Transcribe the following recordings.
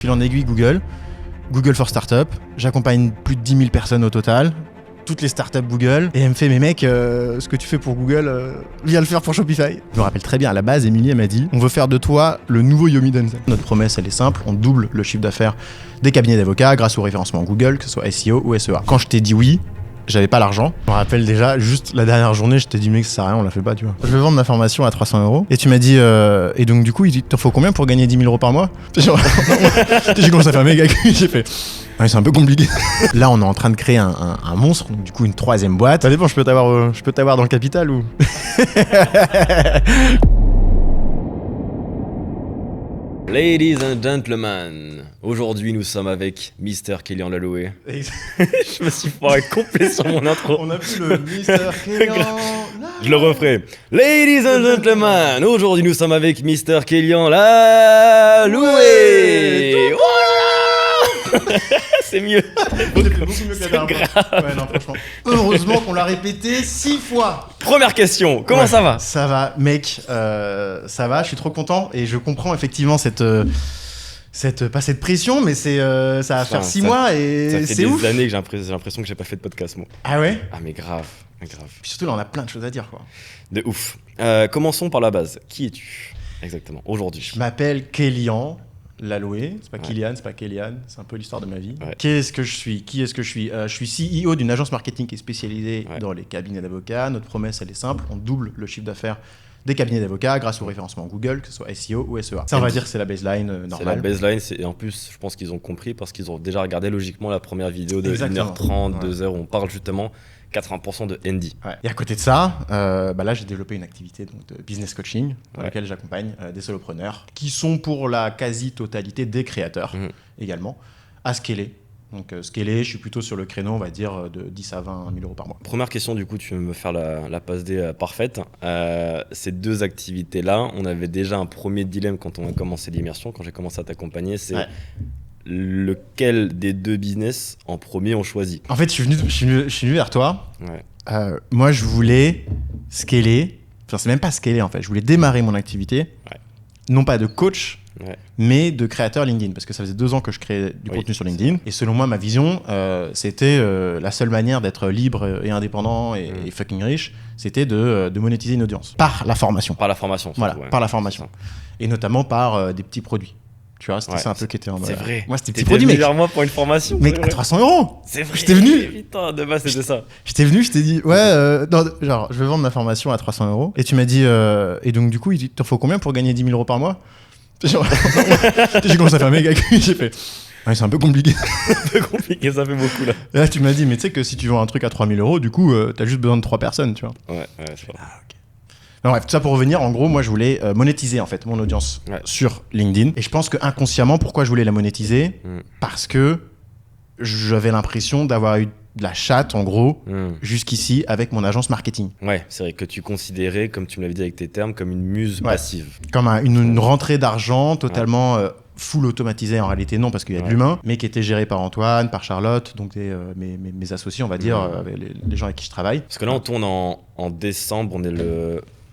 Fil en aiguille Google for Startup. J'accompagne plus de 10 000 personnes au total. Toutes les startups Google. Et elle me fait, mais mec, ce que tu fais pour Google, viens le faire pour Shopify. Je me rappelle très bien, à la base, Émilie, elle m'a dit, on veut faire de toi le nouveau Yomi Denzel. Notre promesse, elle est simple, on double le chiffre d'affaires des cabinets d'avocats grâce au référencement Google, que ce soit SEO ou SEA. Quand je t'ai dit oui, j'avais pas l'argent. Je me rappelle déjà, juste la dernière journée, je t'ai dit, mec, ça sert à rien, on la fait pas, tu vois. Je vais vendre ma formation à 300 €. Et tu m'as dit, et donc du coup, il t'en faut combien pour gagner 10 000 € par mois? J'ai commencé à faire méga cul, j'ai fait, ouais, c'est un peu compliqué. Là, on est en train de créer un monstre, donc du coup, une troisième boîte. Ça dépend, je peux t'avoir dans le capital ou... Ladies and gentlemen, aujourd'hui nous sommes avec Mr. Kélian Laloué. Je me suis foiré complet sur mon intro. On a plus le Mr. Kélian. Je le referai. Ladies and gentlemen, aujourd'hui nous sommes avec Mr. Kélian Laloué. Oh là là. C'est mieux. C'était beaucoup mieux que la dernière fois. Ouais, non, franchement. Heureusement qu'on l'a répété 6 fois. Première question, comment ça va? Ça va, mec, ça va, je suis trop content et je comprends effectivement pas cette pression, mais ça va faire 6 mois et c'est ouf. Ça fait des années que j'ai l'impression que j'ai pas fait de podcast, moi. Ah ouais? Ah mais grave. Puis surtout là, on a plein de choses à dire, quoi. De ouf. Commençons par la base. Qui es-tu exactement aujourd'hui? Je m'appelle Kélian Laloué, c'est pas Kylian, c'est pas Kélian, c'est un peu l'histoire de ma vie. Ouais. Qui est-ce que je suis? Je suis CEO d'une agence marketing qui est spécialisée dans les cabinets d'avocats. Notre promesse, elle est simple, on double le chiffre d'affaires des cabinets d'avocats grâce au référencement Google, que ce soit SEO ou SEA. Ça, on va dire que c'est la baseline normale. C'est la baseline, et en plus, je pense qu'ils ont compris parce qu'ils ont déjà regardé logiquement la première vidéo de 1h30, 2h où on parle justement 80% de ND. Ouais. Et à côté de ça, là, j'ai développé une activité donc, de business coaching dans laquelle j'accompagne des solopreneurs qui sont pour la quasi-totalité des créateurs également à scaler. Donc scaler, je suis plutôt sur le créneau, on va dire, de 10 à 20 000 € par mois. Première question, du coup, tu veux me faire la passe D parfaite. Ces deux activités-là, on avait déjà un premier dilemme quand on a commencé l'immersion, quand j'ai commencé à t'accompagner, c'est lequel des deux business en premier on choisit? En fait, je suis venu vers toi. Ouais. Moi, je voulais scaler, enfin, c'est même pas scaler en fait, je voulais démarrer mon activité, non pas de coach, mais de créateur LinkedIn, parce que ça faisait 2 ans que je créais du contenu sur LinkedIn. Et selon moi, ma vision, c'était la seule manière d'être libre et indépendant et fucking riche, c'était de monétiser une audience. Par la formation. Par la formation. Voilà, par la formation. Et notamment par des petits produits. Tu vois, c'était ça un peu qui était en mode. C'est vrai. Moi, c'était des petits produits, mec. Vers moi pour une formation. Mec, à 300 €. C'est vrai. J'étais venu. Putain, de base, c'était ça. J'étais venu, je t'ai dit, non, genre, je vais vendre ma formation à 300 €. Et tu m'as dit, et donc, du coup, il t'en faut combien pour gagner 10 000 € par mois? J'ai commencé à faire méga cul, j'ai fait, ouais, c'est un peu compliqué. Un peu compliqué, ça fait beaucoup là. Et là, tu m'as dit, mais tu sais que si tu vends un truc à 3 000 €, du coup, t'as juste besoin de 3 personnes, tu vois. Ouais, c'est vrai. Ah, ok. Non, bref, tout ça pour revenir, en gros, moi, je voulais monétiser en fait mon audience sur LinkedIn. Et je pense que inconsciemment, pourquoi je voulais la monétiser? Parce que j'avais l'impression d'avoir eu de la chatte, en gros, jusqu'ici, avec mon agence marketing. Ouais, c'est vrai que tu considérais, comme tu me l'avais dit avec tes termes, comme une muse passive. Comme une rentrée d'argent totalement full automatisée, en réalité non, parce qu'il y a de l'humain, mais qui était gérée par Antoine, par Charlotte, donc mes associés, on va dire, les gens avec qui je travaille. Parce que là, on tourne en décembre,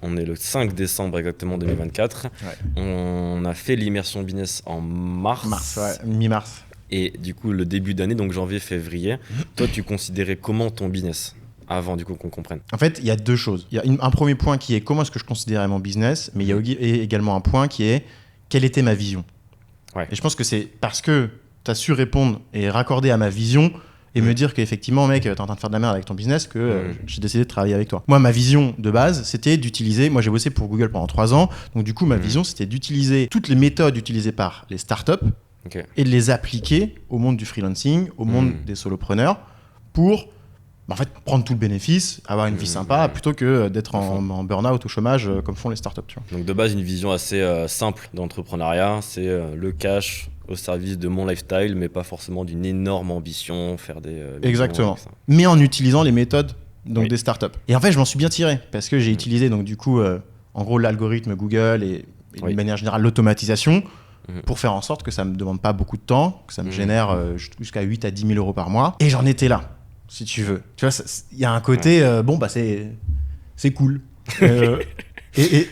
on est le 5 décembre exactement 2024. On a fait l'immersion business en mars. Mi-mars. Et du coup, le début d'année, donc janvier, février, toi, tu considérais comment ton business avant, du coup, qu'on comprenne? En fait, il y a 2 choses. Il y a un premier point qui est comment est-ce que je considérais mon business, mais il y a également un point qui est quelle était ma vision. Et je pense que c'est parce que tu as su répondre et raccorder à ma vision et me dire qu'effectivement, mec, t'es en train de faire de la merde avec ton business que j'ai décidé de travailler avec toi. Moi, ma vision de base, c'était d'utiliser... Moi, j'ai bossé pour Google pendant 3 ans. Donc, du coup, ma vision, c'était d'utiliser toutes les méthodes utilisées par les startups et de les appliquer au monde du freelancing, au monde des solopreneurs pour en fait, prendre tout le bénéfice, avoir une vie sympa, plutôt que d'être en burn-out au chômage comme font les startups. Tu vois. Donc, de base, une vision assez simple d'entrepreneuriat, c'est le cash au service de mon lifestyle, mais pas forcément d'une énorme ambition, faire des... Exactement. Mais en utilisant les méthodes des startups. Et en fait, je m'en suis bien tiré, parce que j'ai utilisé, donc du coup, en gros, l'algorithme Google et de manière générale, l'automatisation, pour faire en sorte que ça ne me demande pas beaucoup de temps, que ça me génère jusqu'à 8 à 10 000 € par mois. Et j'en étais là, si tu veux. Tu vois, il y a un côté, c'est cool. Et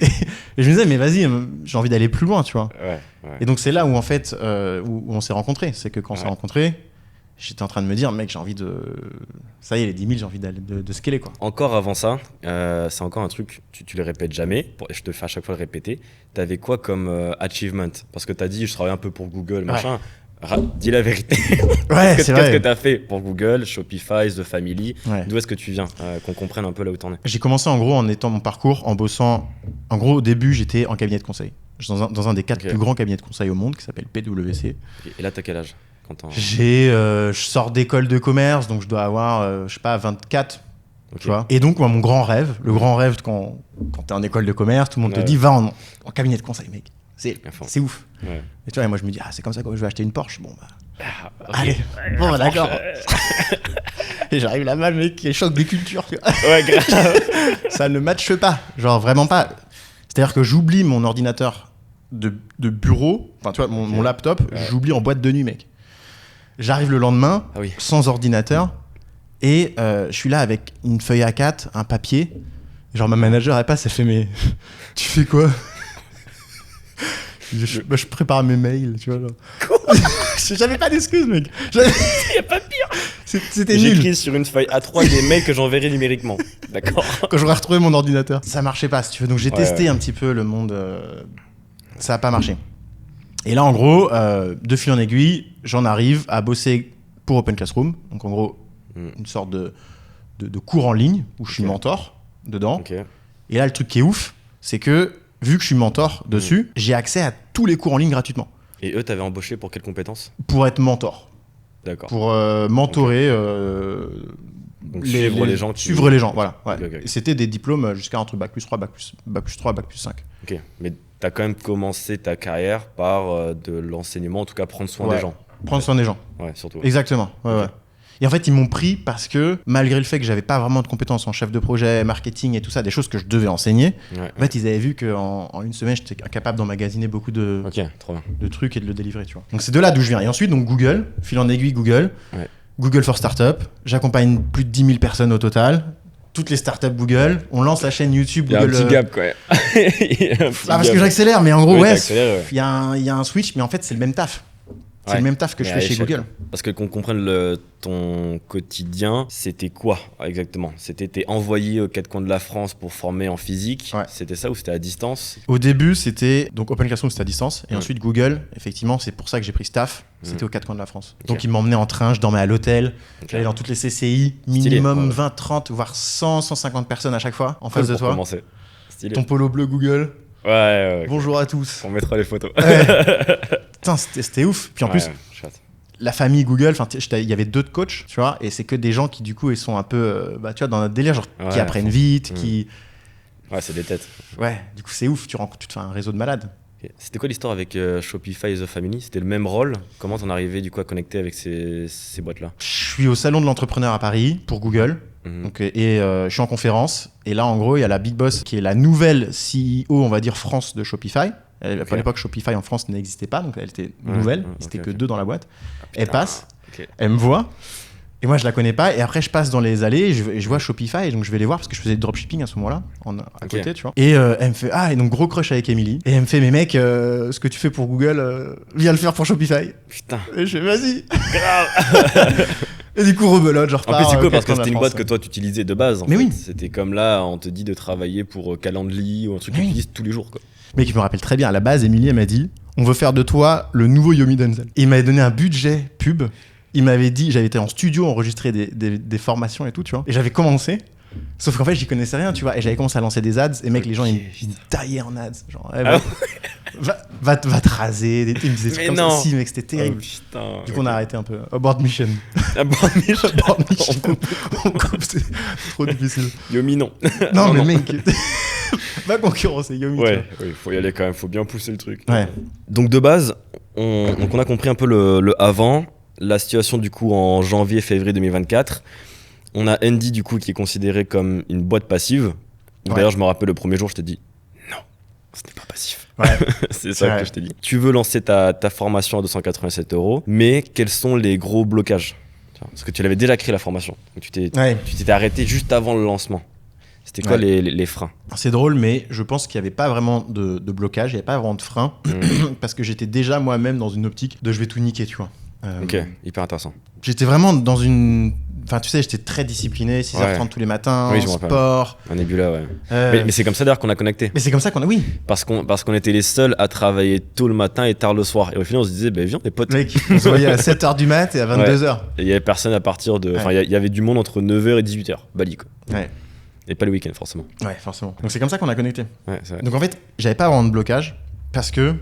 je me disais, mais vas-y, j'ai envie d'aller plus loin, tu vois. Ouais. Et donc c'est là où en fait, où on s'est rencontrés. C'est que quand on s'est rencontrés, j'étais en train de me dire, mec, j'ai envie de... Ça y est, les 10 000, j'ai envie de scaler, quoi. Encore avant ça, c'est encore un truc, tu le répètes jamais, je te fais à chaque fois le répéter. T'avais quoi comme achievement? Parce que t'as dit, je travaille un peu pour Google, machin. Dis la vérité. Ouais, c'est vrai. Qu'est-ce que t'as fait pour Google, Shopify, The Family? Ouais. D'où est-ce que tu viens? Qu'on comprenne un peu là où t'en es. J'ai commencé en gros en étant mon parcours, en bossant. En gros, au début, j'étais en cabinet de conseil. Dans un des 4 plus grands cabinets de conseil au monde qui s'appelle PwC. Et là, t'as quel âge? Je sors d'école de commerce, donc je dois avoir, je sais pas, 24. Tu vois. Et donc, moi, mon grand rêve, le grand rêve quand t'es en école de commerce, tout le monde te dit, va en cabinet de conseil, mec. C'est ouf. Ouais. Et tu vois, et moi, je me dis, c'est comme ça que je vais acheter une Porsche. Bon, bah. Allez, bon, bah, d'accord. Et j'arrive là-bas, le mec, qui est choc des cultures. Ouais, grave. Ça ne matche pas. Genre, vraiment pas. C'est-à-dire que j'oublie mon ordinateur de bureau, enfin, tu vois, mon laptop, j'oublie en boîte de nuit, mec. J'arrive le lendemain, sans ordinateur, et je suis là avec une feuille A4, un papier. Genre, ma manager, elle passe, elle fait, mais tu fais quoi? Je prépare mes mails, tu vois. Genre. J'avais pas d'excuses, mec. Y a pas pire. C'était nul. J'écris sur une feuille A3 des mails que j'enverrai numériquement. D'accord. Quand j'aurais retrouvé mon ordinateur. Ça marchait pas, si tu veux. Donc j'ai testé un petit peu le monde. Ça a pas marché. Et là, en gros, de fil en aiguille, j'en arrive à bosser pour Open Classroom. Donc en gros, une sorte de cours en ligne où je suis mentor dedans. Et là, le truc qui est ouf, c'est que vu que je suis mentor dessus, j'ai accès à tous les cours en ligne gratuitement. Et eux, t'avais embauché pour quelles compétences? Pour être mentor. D'accord. Pour mentorer. Donc suivre les gens. Suivre les gens, voilà. Ouais. Et c'était des diplômes jusqu'à entre Bac plus 3, Bac plus 3, Bac plus 5. Ok, mais t'as quand même commencé ta carrière par de l'enseignement, en tout cas prendre soin des gens. Prendre soin des gens. Ouais, surtout. Exactement. Ouais. Et en fait, ils m'ont pris parce que, malgré le fait que j'avais pas vraiment de compétences en chef de projet, marketing et tout ça, des choses que je devais enseigner, en fait, ils avaient vu qu'en une semaine, j'étais capable d'emmagasiner beaucoup de trucs et de le délivrer, tu vois. Donc, c'est de là d'où je viens. Et ensuite, donc Google, fil en aiguille, Google. Google for Startup. J'accompagne plus de 10 000 personnes au total. Toutes les startups Google. On lance la chaîne YouTube Google. Il y a un petit gap, quoi. Parce que j'accélère, mais en gros, il y a un switch, mais en fait, c'est le même taf. C'est le même taf que je fais chez Google. Parce que qu'on comprenne ton quotidien, c'était quoi exactement? T'es envoyé aux 4 coins de la France pour former en physique. C'était ça ou c'était à distance? Au début, c'était donc Open Classroom, c'était à distance. Et ensuite, Google, effectivement, c'est pour ça que j'ai pris staff. C'était aux 4 coins de la France. Donc, ils m'emmenaient en train, je dormais à l'hôtel. J'allais dans toutes les CCI, minimum 20, 30, voire 100, 150 personnes à chaque fois en face de toi. Ton polo bleu Google. Ouais. Bonjour à tous. On mettra les photos. Putain, c'était ouf. Puis en plus, la famille Google, il y avait 2 coachs, tu vois, et c'est que des gens qui, du coup, ils sont un peu, tu vois, dans notre délire, genre, qui apprennent vite, qui... Ouais, c'est des têtes. Ouais, du coup, c'est ouf. Tu te fais un réseau de malades. C'était quoi l'histoire avec Shopify et The Family? C'était le même rôle? Comment t'en arrivais, du coup, à connecter avec ces boîtes-là? Je suis au salon de l'entrepreneur à Paris pour Google. Donc, je suis en conférence et là en gros il y a la Big Boss qui est la nouvelle CEO on va dire France de Shopify. À l'époque Shopify en France n'existait pas, donc elle était nouvelle, c'était que 2 dans la boîte. Elle passe, elle me voit et moi je la connais pas et après je passe dans les allées et je vois Shopify et donc je vais les voir parce que je faisais du dropshipping à ce moment-là à côté, tu vois. Et elle me fait et donc gros crush avec Emily et elle me fait mais mec ce que tu fais pour Google viens le faire pour Shopify. Putain. Et je fais vas-y. Grave. Et du coup, rebelote, je repars. En plus, c'est cool parce que c'était une boîte que toi tu utilisais de base. Mais oui. C'était comme là, on te dit de travailler pour Calendly ou un truc que tu utilises tous les jours, quoi. Mec, je me rappelle très bien, à la base, Émilie, elle m'a dit on veut faire de toi le nouveau Yomi Denzel. Et il m'avait donné un budget pub. Il m'avait dit, j'avais été en studio enregistrer des formations et tout, tu vois. Et j'avais commencé. Sauf qu'en fait, j'y connaissais rien, tu vois. Et j'avais commencé à lancer des ads. Et mec, les gens, ils me taillaient en ads. Genre, va te raser. Ils me disaient des trucs comme ça. Si, mec, c'était terrible. Du coup, on a arrêté un peu. Abort mission. Abort mission. On coupe, c'est trop difficile. Yomi, non. Non, mais mec, va concurrencer Yomi. Ouais, il faut y aller quand même. Faut bien pousser le truc. Ouais. Donc, de base, on a compris un peu le avant. La situation, du coup, en janvier-février 2024. On a Andy, du coup, qui est considéré comme une boîte passive. D'ailleurs, je me rappelle le premier jour, je t'ai dit non, ce n'est pas passif. Ouais. C'est ça que je t'ai dit. Tu veux lancer ta formation à 287 €, mais quels sont les gros blocages? Parce que tu l'avais déjà créé la formation. Donc tu t'étais arrêté juste avant le lancement. C'était quoi les freins? C'est drôle, mais je pense qu'il n'y avait pas vraiment de blocage, il n'y avait pas vraiment de frein, parce que j'étais déjà moi-même dans une optique de je vais tout niquer, tu vois. Ok, hyper intéressant. J'étais vraiment dans une... Enfin, tu sais, j'étais très discipliné, 6h30 tous les matins, oui, sport. Un Nebula, ouais. Mais c'est comme ça d'ailleurs qu'on a connecté. Mais c'est comme ça qu'on a... Oui. Parce qu'on était les seuls à travailler tôt le matin et tard le soir. Et au final, on se disait, viens, les potes. Mec, on se voyait à 7h du mat et à 22h. Et il y avait personne à partir de... Enfin, il y avait du monde entre 9h et 18h. Bali, quoi. Ouais. Et pas le week-end, forcément. Ouais, forcément. Donc c'est comme ça qu'on a connecté. Ouais, c'est vrai. Donc en fait, j'avais pas vraiment de blocage parce que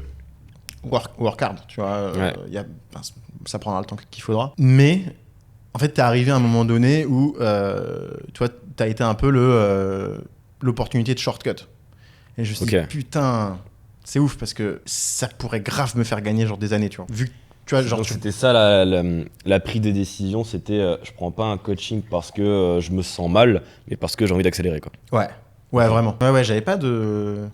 work hard, tu vois. Ça prendra le temps qu'il faudra. Mais en fait, t'es arrivé à un moment donné où tu vois, t'as été un peu l'opportunité de shortcut. Et je me suis dit, putain, c'est ouf parce que ça pourrait grave me faire gagner genre des années, tu vois. Vu que tu vois, genre, c'était ça la prise des décisions, c'était je prends pas un coaching parce que je me sens mal, mais parce que j'ai envie d'accélérer, quoi. Ouais, vraiment. Ouais, j'avais pas de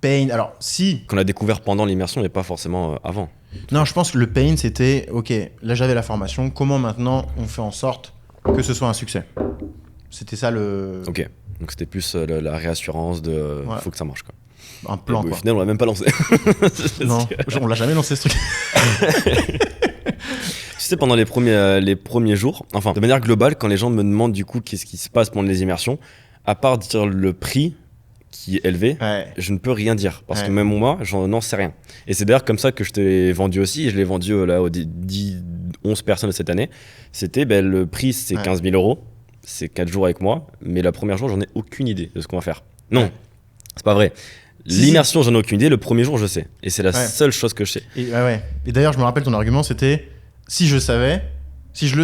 pain. Alors, si. Qu'on a découvert pendant l'immersion, mais pas forcément avant. Non, je pense que le pain, c'était, ok, là j'avais la formation, comment maintenant on fait en sorte que ce soit un succès? C'était ça le... Ok, donc c'était plus la réassurance de faut que ça marche, quoi. Un plan, quoi. Au final, on l'a même pas lancé. Non, on l'a jamais lancé ce truc. Tu sais, pendant les premiers jours, enfin, de manière globale, quand les gens me demandent du coup qu'est-ce qui se passe pendant les immersions, à part dire le prix qui est élevé, je ne peux rien dire. Parce que même moi, j'en sais rien. Et c'est d'ailleurs comme ça que je t'ai vendu aussi, et je l'ai vendu là, aux 11 personnes de cette année. C'était, le prix, c'est 15 000 €. C'est 4 jours avec moi, mais la première jour, j'en ai aucune idée de ce qu'on va faire. Non, c'est pas vrai. L'immersion, j'en ai aucune idée. Le premier jour, je sais. Et c'est la seule chose que je sais. Et d'ailleurs, je me rappelle ton argument, c'était si je le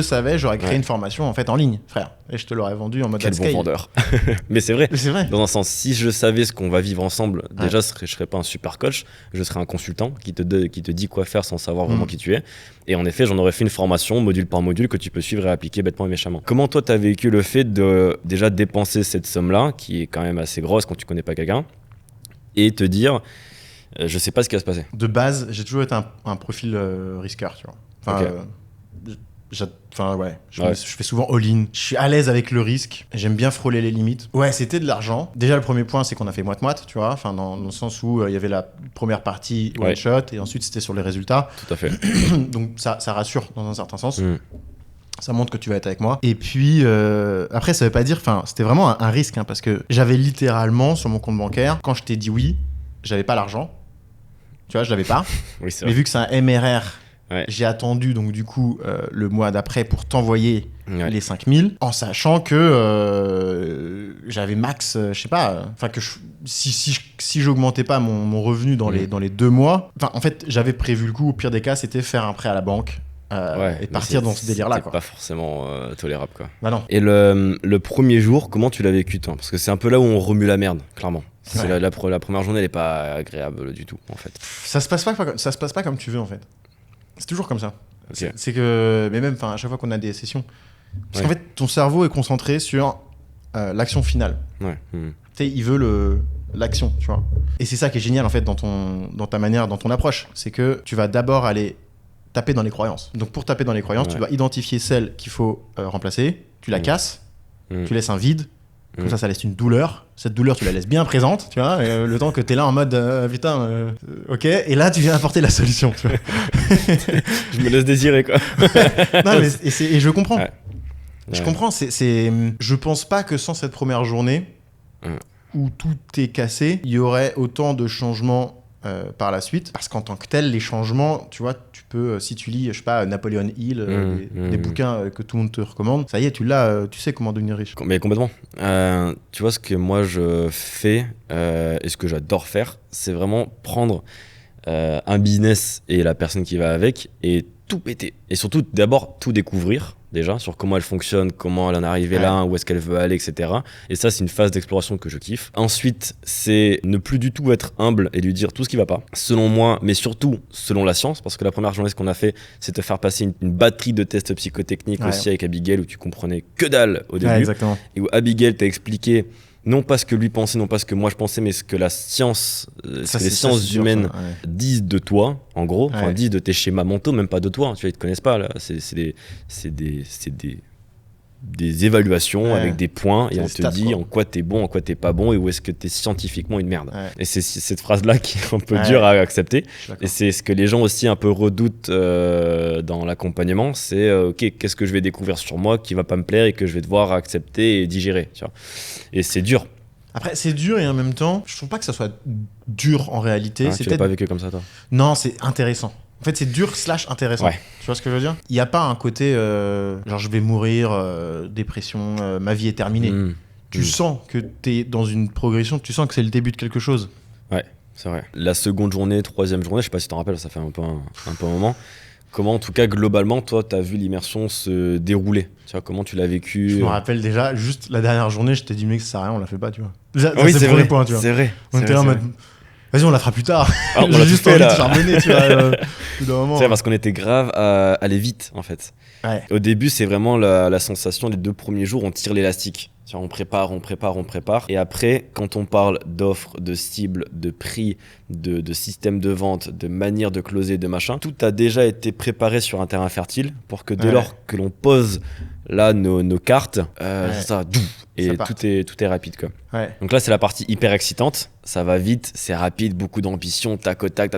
savais, j'aurais créé une formation en fait en ligne, frère. Et je te l'aurais vendu en mode Quel bon vendeur. Mais c'est vrai. C'est vrai. Dans un sens, si je savais ce qu'on va vivre ensemble, déjà, je serais pas un super coach. Je serais un consultant qui te dit quoi faire sans savoir vraiment qui tu es. Et en effet, j'en aurais fait une formation module par module que tu peux suivre et appliquer bêtement et méchamment. Comment toi, t'as vécu le fait de déjà dépenser cette somme-là, qui est quand même assez grosse quand tu connais pas quelqu'un, et te dire, je sais pas ce qui va se passer. De base, j'ai toujours été un profil risqueur, tu vois. Je fais souvent all-in. Je suis à l'aise avec le risque. J'aime bien frôler les limites. Ouais, c'était de l'argent. Déjà, le premier point, c'est qu'on a fait moite-moite, tu vois. Enfin, dans le sens où il y avait la première partie one-shot et ensuite, c'était sur les résultats. Tout à fait. Donc, ça rassure dans un certain sens. Ça montre que tu vas être avec moi. Et puis, après, ça veut pas dire... Enfin, c'était vraiment un risque, hein, parce que j'avais littéralement, sur mon compte bancaire, quand je t'ai dit oui, j'avais pas l'argent. Tu vois, je l'avais pas. Oui, c'est Mais vrai. vu que c'est un MRR... J'ai attendu donc du coup le mois d'après pour t'envoyer les 5000 en sachant que j'avais max, je sais pas, enfin que si j'augmentais pas mon revenu dans les 2 mois, enfin en fait j'avais prévu le coup, au pire des cas c'était faire un prêt à la banque et partir dans ce délire là, quoi. Pas forcément tolérable, quoi. Bah non. Et le premier jour, comment tu l'as vécu, toi? Parce que c'est un peu là où on remue la merde, clairement. La première journée, elle est pas agréable du tout, en fait. Ça se passe pas comme tu veux, en fait. C'est toujours comme ça. Okay. C'est que, mais même à chaque fois qu'on a des sessions, parce qu'en fait, ton cerveau est concentré sur l'action finale. Tu sais, il veut l'action, tu vois. Et c'est ça qui est génial, en fait, dans ta manière, dans ton approche. C'est que tu vas d'abord aller taper dans les croyances. Donc, pour taper dans les croyances, tu dois identifier celle qu'il faut remplacer, tu la casses, tu laisses un vide. Comme ça laisse une douleur. Cette douleur, tu la laisses bien présente, tu vois, le temps que t'es là en mode putain, ok, et là tu viens apporter la solution, tu vois. Je me laisse désirer, quoi. Non, mais et je comprends. Je comprends. Je pense pas que sans cette première journée où tout est cassé, il y aurait autant de changements par la suite, parce qu'en tant que tel, les changements, tu vois, tu peux, si tu lis, je sais pas, Napoleon Hill, des bouquins que tout le monde te recommande, ça y est, tu sais comment devenir riche. Mais complètement. Tu vois, ce que moi je fais et ce que j'adore faire, c'est vraiment prendre un business et la personne qui va avec et tout péter. Et surtout, d'abord, tout découvrir, déjà, sur comment elle fonctionne, comment elle en est arrivée là, où est-ce qu'elle veut aller, etc. Et ça, c'est une phase d'exploration que je kiffe. Ensuite, c'est ne plus du tout être humble et lui dire tout ce qui va pas, selon moi, mais surtout selon la science, parce que la première journée, ce qu'on a fait, c'est te faire passer une batterie de tests psychotechniques aussi avec Abigail, où tu comprenais que dalle au début. Exactement. Et où Abigail t'a expliqué non pas ce que lui pensait, non pas ce que moi je pensais, mais ce que la science, ce que les sciences humaines disent de toi, en gros, disent de tes schémas mentaux, même pas de toi, tu vois, ils te connaissent pas, là, c'est des des évaluations avec des points et on te stats, dit en quoi t'es bon, en quoi t'es pas bon et où est-ce que t'es scientifiquement une merde. Et c'est cette phrase-là qui est un peu dure à accepter. Et c'est ce que les gens aussi un peu redoutent dans l'accompagnement, c'est ok, qu'est-ce que je vais découvrir sur moi qui va pas me plaire et que je vais devoir accepter et digérer. Tu vois. Et c'est dur. Après, c'est dur et en même temps, je trouve pas que ça soit dur en réalité. Tu l'as pas vécu comme ça, toi? Non, c'est intéressant. En fait, c'est dur / intéressant. Ouais. Tu vois ce que je veux dire? Il n'y a pas un côté genre je vais mourir, dépression, ma vie est terminée. Tu sens que t'es dans une progression, tu sens que c'est le début de quelque chose. Ouais, c'est vrai. La seconde journée, troisième journée, je sais pas si tu t'en rappelles, ça fait un peu un moment. Comment, en tout cas, globalement, toi, t'as vu l'immersion se dérouler? Tu vois, comment tu l'as vécu? Je me rappelle déjà, juste la dernière journée, je t'ai dit, mec, ça sert à rien, on la fait pas, tu vois. Oui, c'est vrai. Point, tu vois. C'est vrai. On était là en mode, vas-y, on la fera plus tard. Ah, on J'ai l'a juste tout fait, envie là. de charbonner, tu vois. C'est parce qu'on était grave à aller vite, en fait. Ouais. Au début, c'est vraiment la sensation, les 2 premiers jours, on tire l'élastique. On prépare. Et après, quand on parle d'offres, de cibles, de prix, de système de vente, de manière de closer, de machin, tout a déjà été préparé sur un terrain fertile pour que dès lors que l'on pose là nos cartes, ça, et tout est rapide, quoi. Ouais. Donc là, c'est la partie hyper excitante. Ça va vite, c'est rapide, beaucoup d'ambition, tac au tac,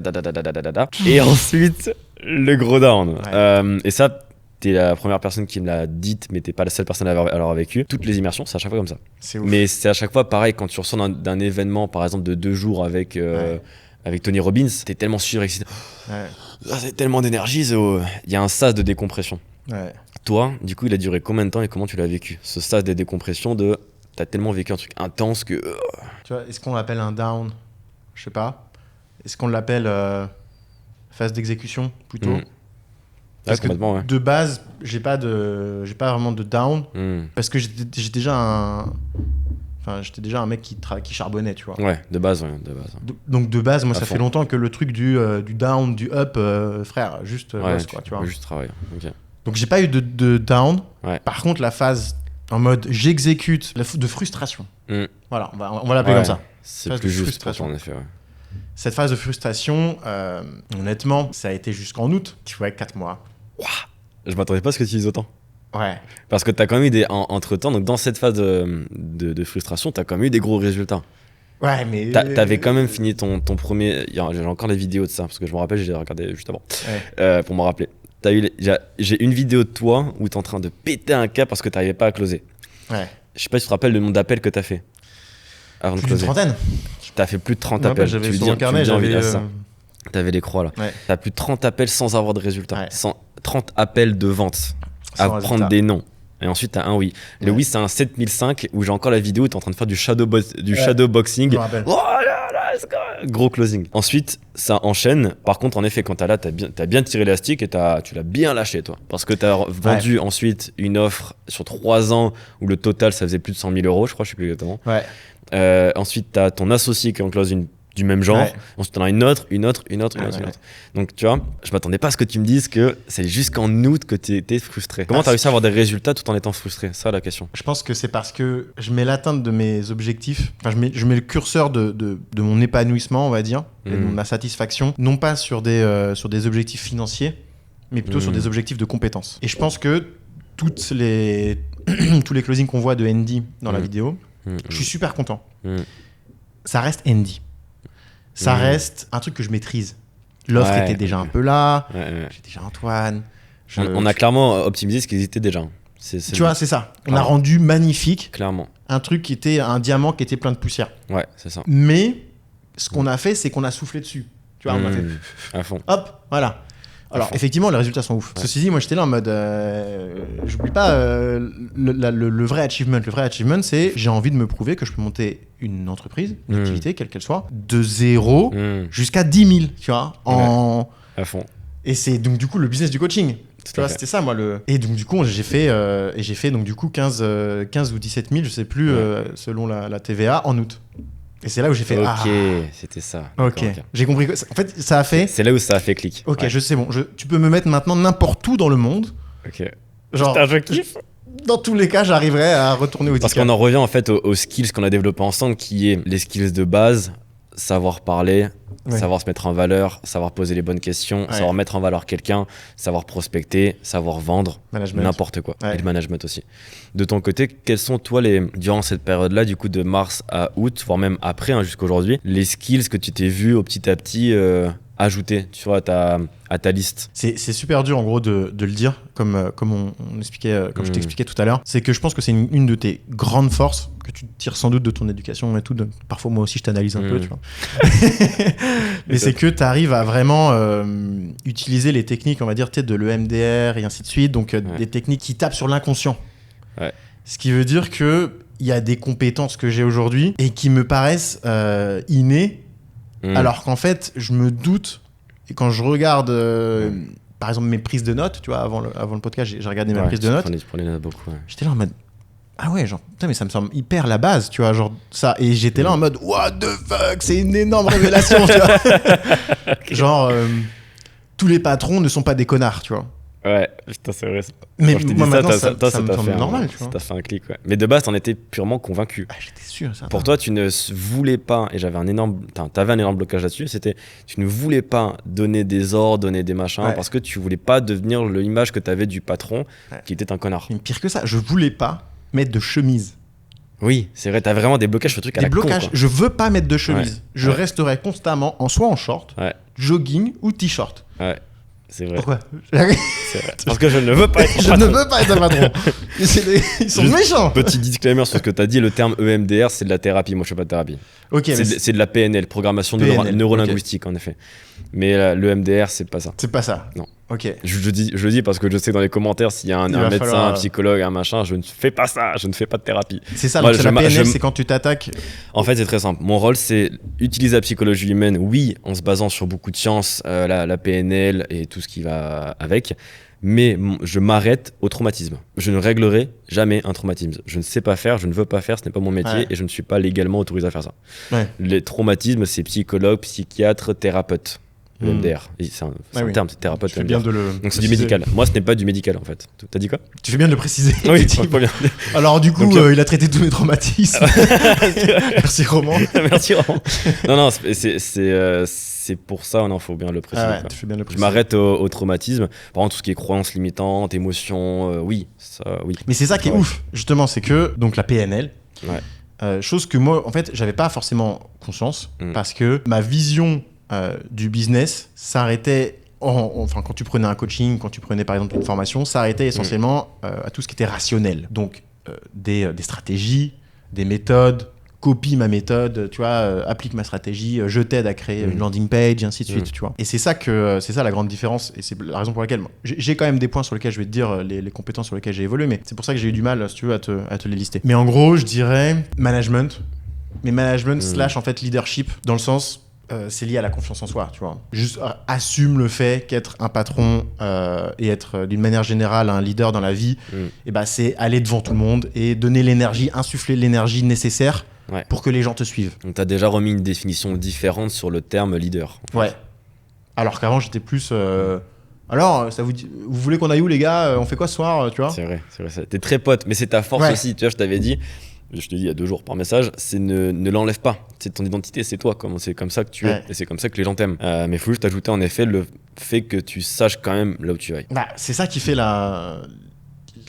et ensuite, le gros down. Ouais. Et ça, t'es la première personne qui me l'a dite, mais t'es pas la seule personne à l'avoir vécu. Toutes les immersions, c'est à chaque fois comme ça. C'est ouf. Mais c'est à chaque fois pareil, quand tu ressors d'un événement, par exemple de 2 jours avec Tony Robbins, t'es tellement surexcité. C'est tellement d'énergie, il y a un sas de décompression. Ouais. Toi, du coup, il a duré combien de temps et comment tu l'as vécu? Ce sas de décompression t'as tellement vécu un truc intense que... Tu vois, est-ce qu'on l'appelle un down? Je sais pas. Est-ce qu'on l'appelle phase d'exécution, plutôt? Parce que de base, j'ai pas vraiment de down parce que j'étais déjà un mec qui charbonnait, tu vois. Ouais, de base. Donc de base, moi, ça fait longtemps que le truc du down, du up, frère, juste boss, quoi, tu vois. Juste travail. Okay. Donc j'ai pas eu de down. Ouais. Par contre, la phase en mode j'exécute, de frustration. Voilà, on va l'appeler comme ça. C'est plus juste, en effet, ouais. Cette phase de frustration, honnêtement, ça a été jusqu'en août, tu vois, 4 mois. Wow. Je m'attendais pas à ce que tu dises autant. Ouais. Parce que t'as quand même eu entre-temps, donc dans cette phase de frustration, t'as quand même eu des gros résultats. Ouais, mais... T'avais quand même fini ton premier... J'ai encore les vidéos de ça, parce que je me rappelle, j'ai regardé juste avant, pour me rappeler. J'ai une vidéo de toi où t'es en train de péter un câble parce que t'arrivais pas à closer. Ouais. Je sais pas si tu te rappelles le nombre d'appels que t'as fait avant de closer. Une trentaine. T'as fait plus de 30 appels. J'avais sur mon carnet, j'avais... T'avais les croix là. Ouais. T'as plus de 30 appels sans avoir de résultat. Ouais. 30 appels de vente à prendre des noms. Et ensuite, t'as un oui. Le oui, c'est un 7005 où j'ai encore la vidéo où t'es en train de faire du shadowboxing. Oh là là, gros closing. Ensuite, ça enchaîne. Par contre, en effet, quand t'as bien tiré l'élastique et tu l'as bien lâché, toi. Parce que t'as vendu ensuite une offre sur 3 ans où le total, ça faisait plus de 100 000 euros, je crois, je sais plus exactement. Ouais. Ensuite, t'as ton associé qui en close du même genre. Ouais. Ensuite, t'en as une autre. Donc, tu vois, je m'attendais pas à ce que tu me dises que c'est jusqu'en août que tu étais frustré. Comment t'as réussi à avoir des résultats tout en étant frustré? C'est ça la question. Je pense que c'est parce que je mets l'atteinte de mes objectifs, enfin, je mets le curseur de mon épanouissement, on va dire, et de ma satisfaction, non pas sur des objectifs financiers, mais plutôt sur des objectifs de compétences. Et je pense que tous les closings qu'on voit de Andy dans la vidéo, je suis super content. Ça reste Andy. Ça reste un truc que je maîtrise. L'offre était déjà un peu là. J'ai déjà Antoine. On a clairement optimisé ce qui existait déjà. Tu vois, c'est ça. On a rendu magnifique. Clairement. Un truc qui était un diamant qui était plein de poussière. Ouais, c'est ça. Mais ce qu'on a fait, c'est qu'on a soufflé dessus. Tu vois, on a fait. À fond. Hop, voilà. Alors, effectivement, les résultats sont ouf. Ouais. Ceci dit, moi, j'étais là en mode... j'oublie pas le vrai achievement. Le vrai achievement, c'est j'ai envie de me prouver que je peux monter une entreprise, une activité, quelle qu'elle soit, de 0 jusqu'à 10 000, tu vois, à fond. Et c'est donc, du coup, le business du coaching. Tu vois, c'était ça, moi. Et donc, du coup, j'ai fait donc, du coup, 15 ou 17 000, je sais plus, selon la TVA, en août. Et c'est là où j'ai fait c'était ça. Ok. J'ai compris que en fait ça a fait. C'est là où ça a fait clic. Ok, je sais bon. Tu peux me mettre maintenant n'importe où dans le monde. Ok. Genre. Je kiffe. Dans tous les cas, j'arriverai à retourner au ticket. Parce qu'on en revient en fait aux skills qu'on a développés ensemble, qui est les skills de base. savoir parler, Ouais. savoir se mettre en valeur, savoir poser les bonnes questions, Ouais. savoir mettre en valeur quelqu'un, savoir prospecter, savoir vendre, Management. n'importe quoi. Ouais. Et le management aussi. De ton côté, quels sont toi, durant cette période-là, du coup de mars à août, voire même après, hein, jusqu'aujourd'hui, les skills que tu t'es vu au petit à petit ajouter, tu vois, à ta liste? C'est super dur en gros de le dire, comme on expliquait, comme je t'expliquais tout à l'heure. C'est que je pense que c'est une de tes grandes forces que tu tires sans doute de ton éducation et tout. Parfois moi aussi je t'analyse un peu, tu vois. Mais c'est que tu arrives à vraiment utiliser les techniques, on va dire, de l'EMDR et ainsi de suite. Donc des techniques qui tapent sur l'inconscient. Ouais. Ce qui veut dire que il y a des compétences que j'ai aujourd'hui et qui me paraissent innées. Alors qu'en fait, je me doute, et quand je regarde, par exemple, mes prises de notes, tu vois, avant le podcast, j'ai regardé mes prises de notes. Tu prenais notes beaucoup, ouais. J'étais là en mode, ah ouais, genre, putain, mais ça me semble hyper la base, tu vois, genre ça. Et j'étais là en mode, what the fuck, c'est une énorme révélation, tu vois. Genre, tous les patrons ne sont pas des connards, tu vois. Ouais, putain, c'est vrai. Mais quand je t'ai moi, dit maintenant, ça ça me t'a semble fait normal, tu ça vois. t'a fait un clic, ouais. Mais de base, t'en étais purement convaincu. Ah, j'étais sûr, ça. Pour toi, tu ne voulais pas, et t'avais un énorme blocage là-dessus, c'était, tu ne voulais pas donner des ordres, donner des machins, Ouais. parce que tu voulais pas devenir l'image que t'avais du patron, qui était un connard. Mais pire que ça, je voulais pas mettre de chemise. Oui, c'est vrai, t'as vraiment des blocages sur le truc à Des la con, blocages. quoi. Je veux pas mettre de chemise. Ouais. Je Ouais. resterai constamment soit en short, Ouais. jogging ou t-shirt. Ouais, c'est vrai. Pourquoi? C'est vrai. Parce que je ne veux pas être Je ne veux pas être un patron. Ils sont Juste méchants. Petit disclaimer sur ce que t'as dit, le terme EMDR, c'est de la thérapie. Moi, je fais pas de thérapie. Ok, mais C'est de la PNL, programmation PNL, neurolinguistique, en effet. Mais le MDR, c'est pas ça. c'est pas ça. Non. Ok. Je le dis parce que je sais dans les commentaires, s'il y a un Il va médecin, falloir, un psychologue, un machin, je ne fais pas ça, je ne fais pas de thérapie. C'est ça, Moi, donc c'est la PNL, c'est quand tu t'attaques. En fait, c'est très simple. Mon rôle, c'est utiliser la psychologie humaine, oui, en se basant sur beaucoup de sciences, la PNL et tout ce qui va avec, mais je m'arrête au traumatisme. Je ne réglerai jamais un traumatisme. Je ne sais pas faire, je ne veux pas faire, ce n'est pas mon métier Ouais. et je ne suis pas légalement autorisé à faire ça. Ouais. Les traumatismes, c'est psychologue, psychiatre, thérapeute. Le MDR. C'est un oui. terme, c'est thérapeute. Tu fais MDR. bien de le. Donc c'est du préciser. médical. Moi, ce n'est pas du médical en fait. T'as dit quoi? Tu fais bien de le préciser. Oui, effectivement. pas bien. Alors du coup, Donc, il a traité tous mes traumatismes. Merci Roman. Merci Roland. Non, c'est pour ça, il faut bien le préciser. Ah ouais, quoi. tu fais bien de le Je préciser. m'arrête au traumatisme. Par contre, tout ce qui est croyances limitantes, émotions, oui, ça, oui. Mais c'est ça qui est Ouais. ouf, justement, c'est que donc la PNL, Ouais. chose que moi, en fait, j'avais pas forcément conscience Mm. parce que ma vision du business s'arrêtait. Enfin, quand tu prenais un coaching, quand tu prenais par exemple une formation, s'arrêtait essentiellement à tout ce qui était rationnel. Donc des stratégies, des méthodes, copie ma méthode, tu vois, applique ma stratégie, je t'aide à créer une landing page, et ainsi de suite, tu vois. Et c'est ça la grande différence, et c'est la raison pour laquelle j'ai quand même des points sur lesquels je vais te dire les compétences sur lesquelles j'ai évolué, mais c'est pour ça que j'ai eu du mal, si tu veux, à te les lister. Mais en gros, je dirais management, mais management slash en fait leadership, dans le sens c'est lié à la confiance en soi, tu vois. Juste assume le fait qu'être un patron et être d'une manière générale un leader dans la vie, et bah, c'est aller devant tout le monde et donner l'énergie, insuffler l'énergie nécessaire pour que les gens te suivent. Donc tu as déjà remis une définition différente sur le terme leader. Ouais. Alors qu'avant j'étais plus... Alors, vous voulez qu'on aille où les gars? On fait quoi ce soir, tu vois? C'est vrai. T'es très pote, mais c'est ta force Ouais. aussi. Tu vois, je t'avais dit, je te dis il y a 2 jours par message, c'est ne l'enlève pas. C'est ton identité, c'est toi. C'est comme ça que tu es et c'est comme ça que les gens t'aiment. Mais il faut juste ajouter en effet le fait que tu saches quand même là où tu vas. Bah, c'est ça qui fait un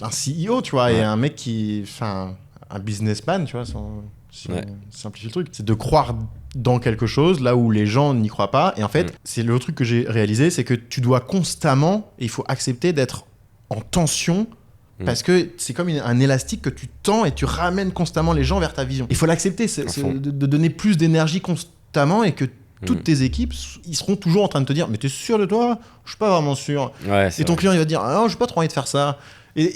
CEO, tu vois, et un mec qui... Enfin, un businessman, tu vois, si on simplifie le truc. C'est de croire dans quelque chose là où les gens n'y croient pas. Et en fait, c'est le truc que j'ai réalisé, c'est que tu dois constamment, et il faut accepter d'être en tension, parce que c'est comme un élastique que tu tends et tu ramènes constamment les gens vers ta vision. Il faut l'accepter, de donner plus d'énergie constamment, et que toutes tes équipes, ils seront toujours en train de te dire « Mais t'es sûr de toi? Je suis pas vraiment sûr. » Et ton client, il va te dire « Ah non, j'ai pas trop envie de faire ça. » Et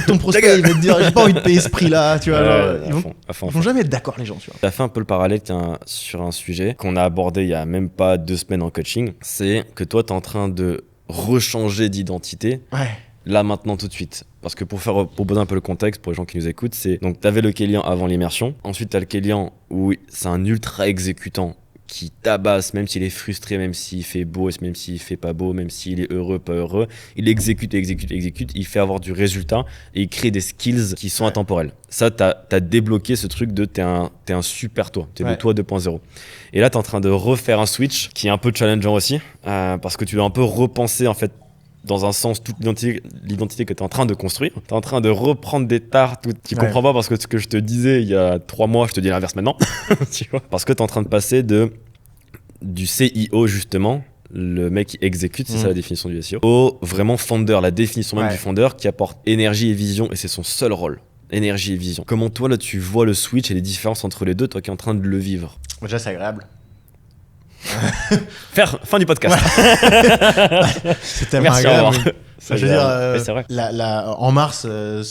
ton prospect, il va te dire « J'ai pas envie de payer ce prix-là. » Tu vois, genre, ils vont jamais être d'accord, les gens. Tu vois. T'as fait un peu le parallèle sur un sujet qu'on a abordé il y a même pas 2 semaines en coaching. C'est que toi, t'es en train de rechanger d'identité. Ouais. Là, maintenant, tout de suite. Parce que pour poser un peu le contexte pour les gens qui nous écoutent, c'est donc t'avais le Kélian avant l'immersion. Ensuite, t'as le Kélian où c'est un ultra exécutant qui tabasse, même s'il est frustré, même s'il fait beau, même s'il fait pas beau, même s'il est heureux, pas heureux, il exécute, il fait avoir du résultat et il crée des skills qui sont intemporels. Ça, t'as débloqué ce truc de t'es un super toi, t'es le toi 2.0. Et là, t'es en train de refaire un switch qui est un peu challengeant aussi, parce que tu dois un peu repenser en fait dans un sens toute l'identité que tu es en train de construire. Tu es en train de reprendre des tares, tu comprends pas parce que ce que je te disais il y a 3 mois, je te dis l'inverse maintenant. Tu vois, parce que tu es en train de passer du CIO justement, le mec qui exécute, c'est ça la définition du SEO, au vraiment founder, la définition même du founder qui apporte énergie et vision et c'est son seul rôle. Énergie et vision. Comment toi là tu vois le switch et les différences entre les deux, toi qui es en train de le vivre? Déjà c'est agréable. Fin du podcast. C'était agréable. Je veux dire, c'est vrai. En mars,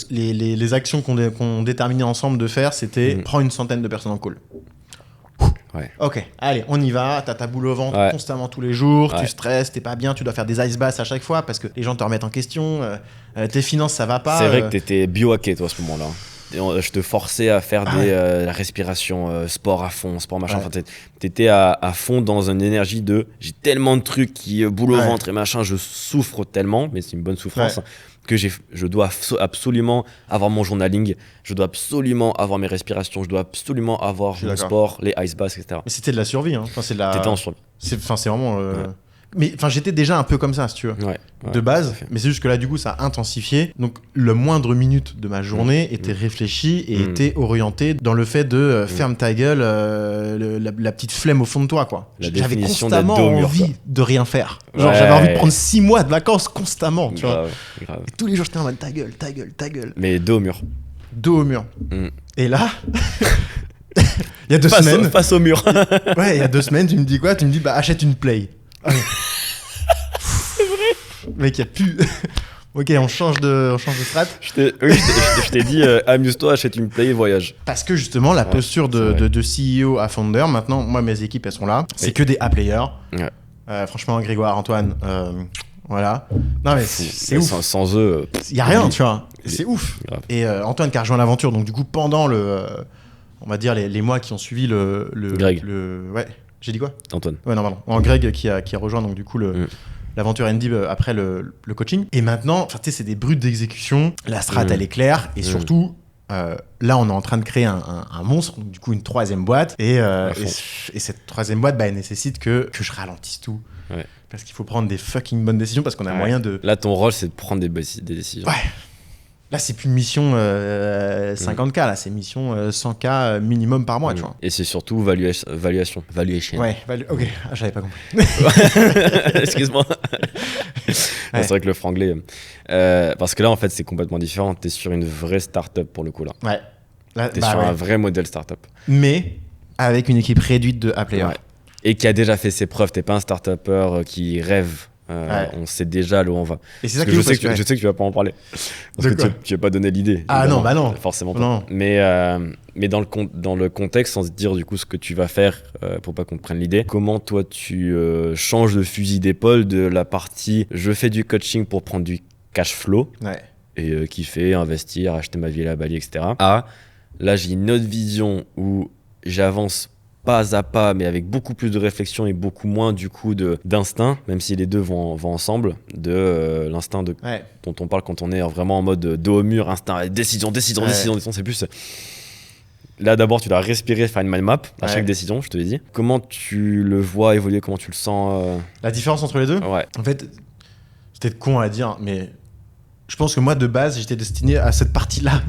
les actions qu'on déterminait ensemble de faire, c'était prendre une centaine de personnes en call. Ouais. Ok, allez, on y va. T'as ta boule au ventre constamment tous les jours. Tu stresses, t'es pas bien, tu dois faire des ice baths à chaque fois parce que les gens te remettent en question. Tes finances, ça va pas. C'est vrai que t'étais biohacké toi à ce moment-là. Je te forçais à faire la respiration, sport à fond, sport machin. Enfin, t'étais à fond dans une énergie de j'ai tellement de trucs qui boule au ventre et machin, je souffre tellement, mais c'est une bonne souffrance, que je dois absolument avoir mon journaling, je dois absolument avoir mes respirations, je dois absolument avoir mon sport, les ice baths, etc. Mais c'était de la survie. Hein. Enfin, T'étais en survie. C'est vraiment. Mais j'étais déjà un peu comme ça, si tu veux, de base. Mais c'est juste que là, du coup, ça a intensifié. Donc, le moindre minute de ma journée était réfléchi et était orienté dans le fait de ferme ta gueule, la petite flemme au fond de toi, quoi. J'avais constamment envie de rien faire. Genre, j'avais envie de prendre 6 mois de vacances constamment, tu vois. Grave. Et tous les jours, j'étais en mode ta gueule. Mais dos au mur. Dos au mur. Et là. Il y a 2 semaines. Face au mur. Ouais, il y a 2 semaines, tu me dis quoi? Tu me dis, bah, achète une Play. C'est vrai. Mec, il n'y a plus. Ok, on change de strat. Je t'ai dit, amuse-toi, achète une Play et voyage. Parce que justement, la posture de CEO à founder, maintenant, moi, mes équipes, elles sont là. C'est que des A-players. Franchement, Grégoire, Antoine, voilà. Non, mais c'est ouf. Sans eux, il n'y a rien, tu vois. C'est ouf. Grave. Et Antoine qui a rejoint l'aventure, donc du coup, pendant on va dire les mois qui ont suivi Greg. Ouais. J'ai dit quoi? Antoine. Ouais, non, pardon. Greg qui a rejoint donc du coup l'aventure Andy après le coaching. Et maintenant, tu sais, c'est des brutes d'exécution. La strat, elle est claire. Et surtout, là, on est en train de créer un monstre, donc du coup, une 3e boîte. Et cette 3e boîte, elle nécessite que je ralentisse tout. Ouais. Parce qu'il faut prendre des fucking bonnes décisions parce qu'on a moyen de... Là, ton rôle, c'est de prendre des décisions. Ouais. Là, c'est plus une mission 50K, là, c'est une mission 100K minimum par mois, tu vois. Et c'est surtout valuation. Ouais, ok, j'avais pas compris. Excuse-moi. C'est vrai que le franglais... parce que là, en fait, c'est complètement différent. T'es sur une vraie start-up, pour le coup, là. Ouais. Là, t'es sur un vrai modèle start-up. Mais avec une équipe réduite de A-players. Ouais. Et qui a déjà fait ses preuves. T'es pas un start-upper qui rêve. On sait déjà là où on va. Et c'est ça que je sais que tu vas pas en parler parce que tu vas pas donner l'idée. Ah non, bah non, forcément pas. Non. Mais dans le contexte, sans se dire du coup ce que tu vas faire pour pas qu'on te prenne l'idée. Comment toi tu changes de fusil d'épaule de la partie je fais du coaching pour prendre du cash flow et kiffer, investir, acheter ma ville à Bali, etc. À là j'ai une autre vision où j'avance pas à pas, mais avec beaucoup plus de réflexion et beaucoup moins du coup d'instinct, même si les deux vont ensemble, de l'instinct dont on parle quand on est vraiment en mode dos au mur, instinct, décision, c'est plus... Là d'abord tu dois respirer, faire une mind map à chaque décision, je te l'ai dit. Comment tu le vois évoluer, comment tu le sens La différence entre les deux En fait, c'est peut-être con à dire, mais je pense que moi de base j'étais destiné à cette partie-là.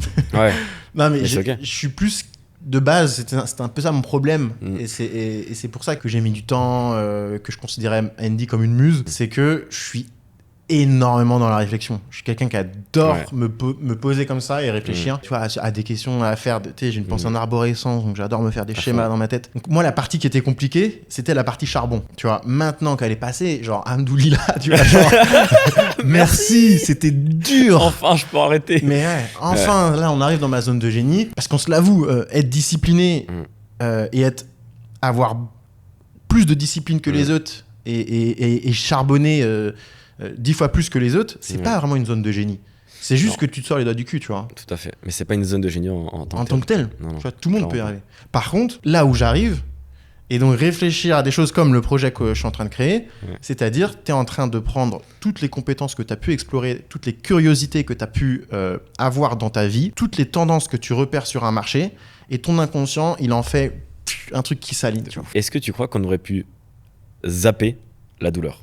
Non mais je suis plus... De base, c'était un peu ça mon problème. Et c'est pour ça que j'ai mis du temps, que je considérais Andy comme une muse. C'est que je suis énormément dans la réflexion. Je suis quelqu'un qui adore me poser comme ça et réfléchir, tu vois, à des questions à faire. Tu sais, j'ai une pensée en arborescence, donc j'adore me faire des schémas dans ma tête. Donc moi, la partie qui était compliquée, c'était la partie charbon. Tu vois, maintenant qu'elle est passée, genre, Hamdoulillah, tu vois, genre, merci, c'était dur. Enfin, je peux arrêter. Mais enfin, là, on arrive dans ma zone de génie. Parce qu'on se l'avoue, être discipliné et avoir plus de discipline que les autres et charbonner 10 fois plus que les autres, c'est pas vraiment une zone de génie. C'est juste que tu te sors les doigts du cul, tu vois. Tout à fait. Mais c'est pas une zone de génie en tant que tel. Non. Tu vois, tout le monde peut y arriver. Par contre, là où j'arrive, Et donc réfléchir à des choses comme le projet que je suis en train de créer, c'est-à-dire tu es en train de prendre toutes les compétences que tu as pu explorer, toutes les curiosités que tu as pu avoir dans ta vie, toutes les tendances que tu repères sur un marché, et ton inconscient, il en fait un truc qui s'aligne. Est-ce que tu crois qu'on aurait pu zapper la douleur ?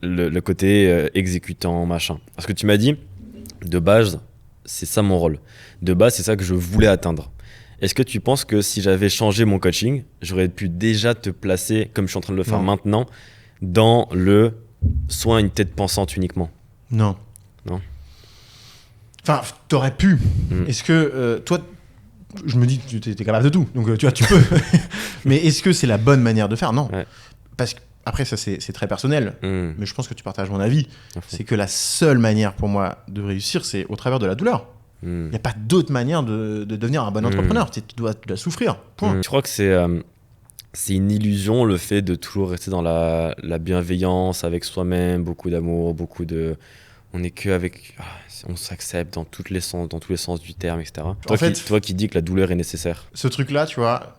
Le côté exécutant, machin. Parce que tu m'as dit, de base, c'est ça mon rôle. De base, c'est ça que je voulais atteindre. Est-ce que tu penses que si j'avais changé mon coaching, j'aurais pu déjà te placer, comme je suis en train de le faire maintenant, dans le soin une tête pensante uniquement ? Non. Enfin, t'aurais pu. Est-ce que toi, je me dis que tu es capable de tout, donc tu vois, tu peux. Mais est-ce que c'est la bonne manière de faire ? Non. Parce que après, ça, c'est très personnel, mais je pense que tu partages mon avis. C'est que la seule manière pour moi de réussir, c'est au travers de la douleur. Il n'y a pas d'autre manière de devenir un bon entrepreneur. Tu dois souffrir, point. Je crois que c'est une illusion, le fait de toujours rester dans la bienveillance avec soi-même, beaucoup d'amour, beaucoup de... On n'est que avec... on s'accepte dans tous les sens du terme, etc. Toi qui dis que la douleur est nécessaire. Ce truc-là, tu vois...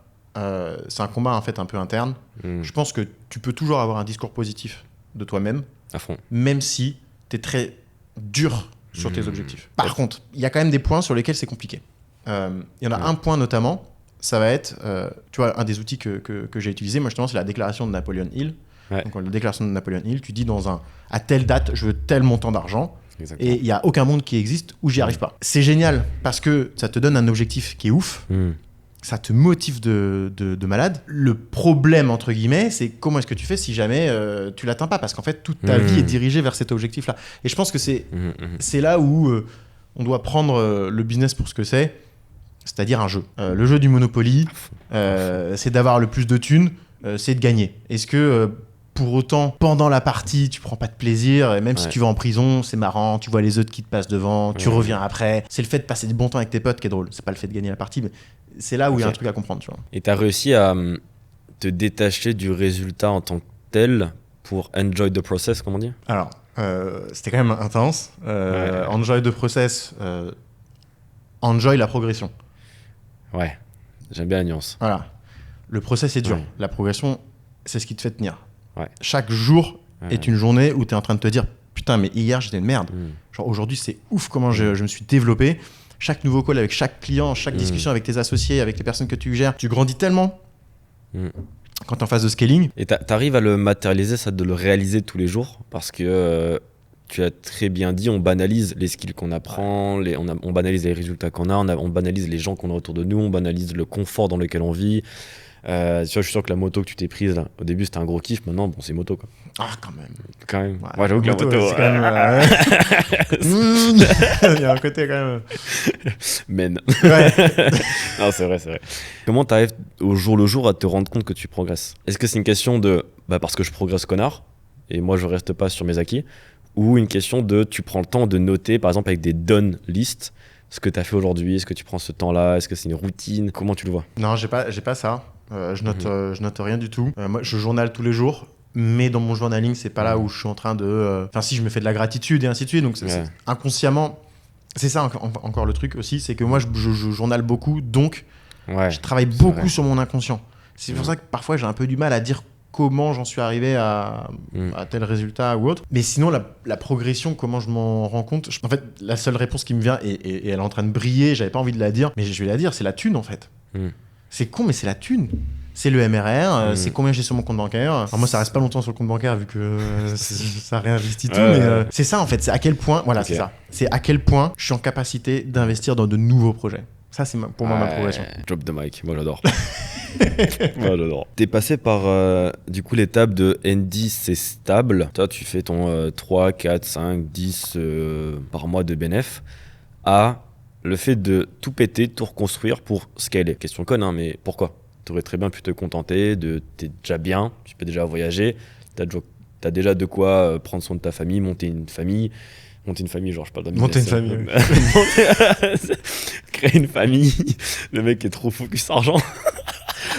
c'est un combat en fait un peu interne. Je pense que tu peux toujours avoir un discours positif de toi-même, à fond, même si tu es très dur sur tes objectifs. Par contre, il y a quand même des points sur lesquels c'est compliqué. Il y en a un point notamment, ça va être, tu vois, un des outils que j'ai utilisé, moi justement, c'est la déclaration de Napoleon Hill. Donc la déclaration de Napoleon Hill, tu dis à telle date, je veux tel montant d'argent. Exactement. Et il n'y a aucun monde qui existe où j'y arrive pas. C'est génial parce que ça te donne un objectif qui est ouf. Ça te motive de malade. Le problème, entre guillemets, c'est comment est-ce que tu fais si jamais tu l'atteins pas ? Parce qu'en fait, toute ta vie est dirigée vers cet objectif-là. Et je pense que c'est là où on doit prendre le business pour ce que c'est-à-dire un jeu. Le jeu du Monopoly, c'est d'avoir le plus de thunes, c'est de gagner. Est-ce que pour autant, pendant la partie, tu prends pas de plaisir, et même si tu vas en prison, c'est marrant, tu vois les autres qui te passent devant, tu reviens après. C'est le fait de passer du bon temps avec tes potes qui est drôle. C'est pas le fait de gagner la partie, mais c'est là où il y a un truc à comprendre, tu vois. Et tu as réussi à te détacher du résultat en tant que tel pour enjoy the process, comme on dit ? Alors, c'était quand même intense. Enjoy the process, enjoy la progression. Ouais, j'aime bien la nuance. Voilà. Le process est dur. La progression, c'est ce qui te fait tenir. Chaque jour est une journée où tu es en train de te dire putain, mais hier j'étais une merde. Genre aujourd'hui, c'est ouf comment je me suis développé. Chaque nouveau call avec chaque client, chaque discussion avec tes associés, avec les personnes que tu gères, tu grandis tellement quand t'es en phase de scaling. Et t'arrives à le matérialiser, ça, de le réaliser tous les jours, parce que tu as très bien dit, on banalise les skills qu'on apprend, on banalise les résultats qu'on a, on banalise les gens qu'on a autour de nous, on banalise le confort dans lequel on vit. Tu vois, je suis sûr que la moto que tu t'es prise là, au début c'était un gros kiff, maintenant bon, c'est moto quoi. Ah, quand même. Ouais, moi j'avoue que la moto c'est quand même. Il y a un côté quand même. Men. Ouais. Non, c'est vrai. Comment t'arrives au jour le jour à te rendre compte que tu progresses ? Est-ce que c'est une question de parce que je progresse connard et moi je reste pas sur mes acquis, ou une question de tu prends le temps de noter par exemple avec des done list ce que tu as fait aujourd'hui, est-ce que tu prends ce temps-là, est-ce que c'est une routine, comment tu le vois ? Non, j'ai pas ça. Je note rien du tout. Moi, je journale tous les jours, mais dans mon journaling, c'est pas là où je suis en train de... Enfin, si, je me fais de la gratitude et ainsi de suite. Donc, c'est inconsciemment, c'est ça encore le truc aussi, c'est que moi, je journale beaucoup, donc je travaille beaucoup sur mon inconscient. C'est pour ça que parfois, j'ai un peu du mal à dire comment j'en suis arrivé à tel résultat ou autre. Mais sinon, la progression, comment je m'en rends compte, en fait, la seule réponse qui me vient, et elle est en train de briller, j'avais pas envie de la dire, mais je vais la dire, c'est la thune, en fait. C'est con, mais c'est la thune. C'est le MRR, c'est combien j'ai sur mon compte bancaire. Alors moi, ça reste pas longtemps sur le compte bancaire vu que ça réinvestit tout, mais c'est ça, en fait. C'est à quel point, c'est ça. C'est à quel point je suis en capacité d'investir dans de nouveaux projets. Ça, c'est pour moi ma progression. Drop the mic, moi j'adore. Moi j'adore. T'es passé par du coup l'étape de ND, c'est stable. Toi, tu fais ton 3, 4, 5, 10 par mois de bénéf, à le fait de tout péter, tout reconstruire pour scaler. Question conne, hein, mais pourquoi ? Tu aurais très bien pu te contenter, t'es déjà bien, tu peux déjà voyager, t'as déjà de quoi prendre soin de ta famille, monter une famille, genre je parle d'un business. Monter une famille. Créer une famille. Le mec est trop focus argent.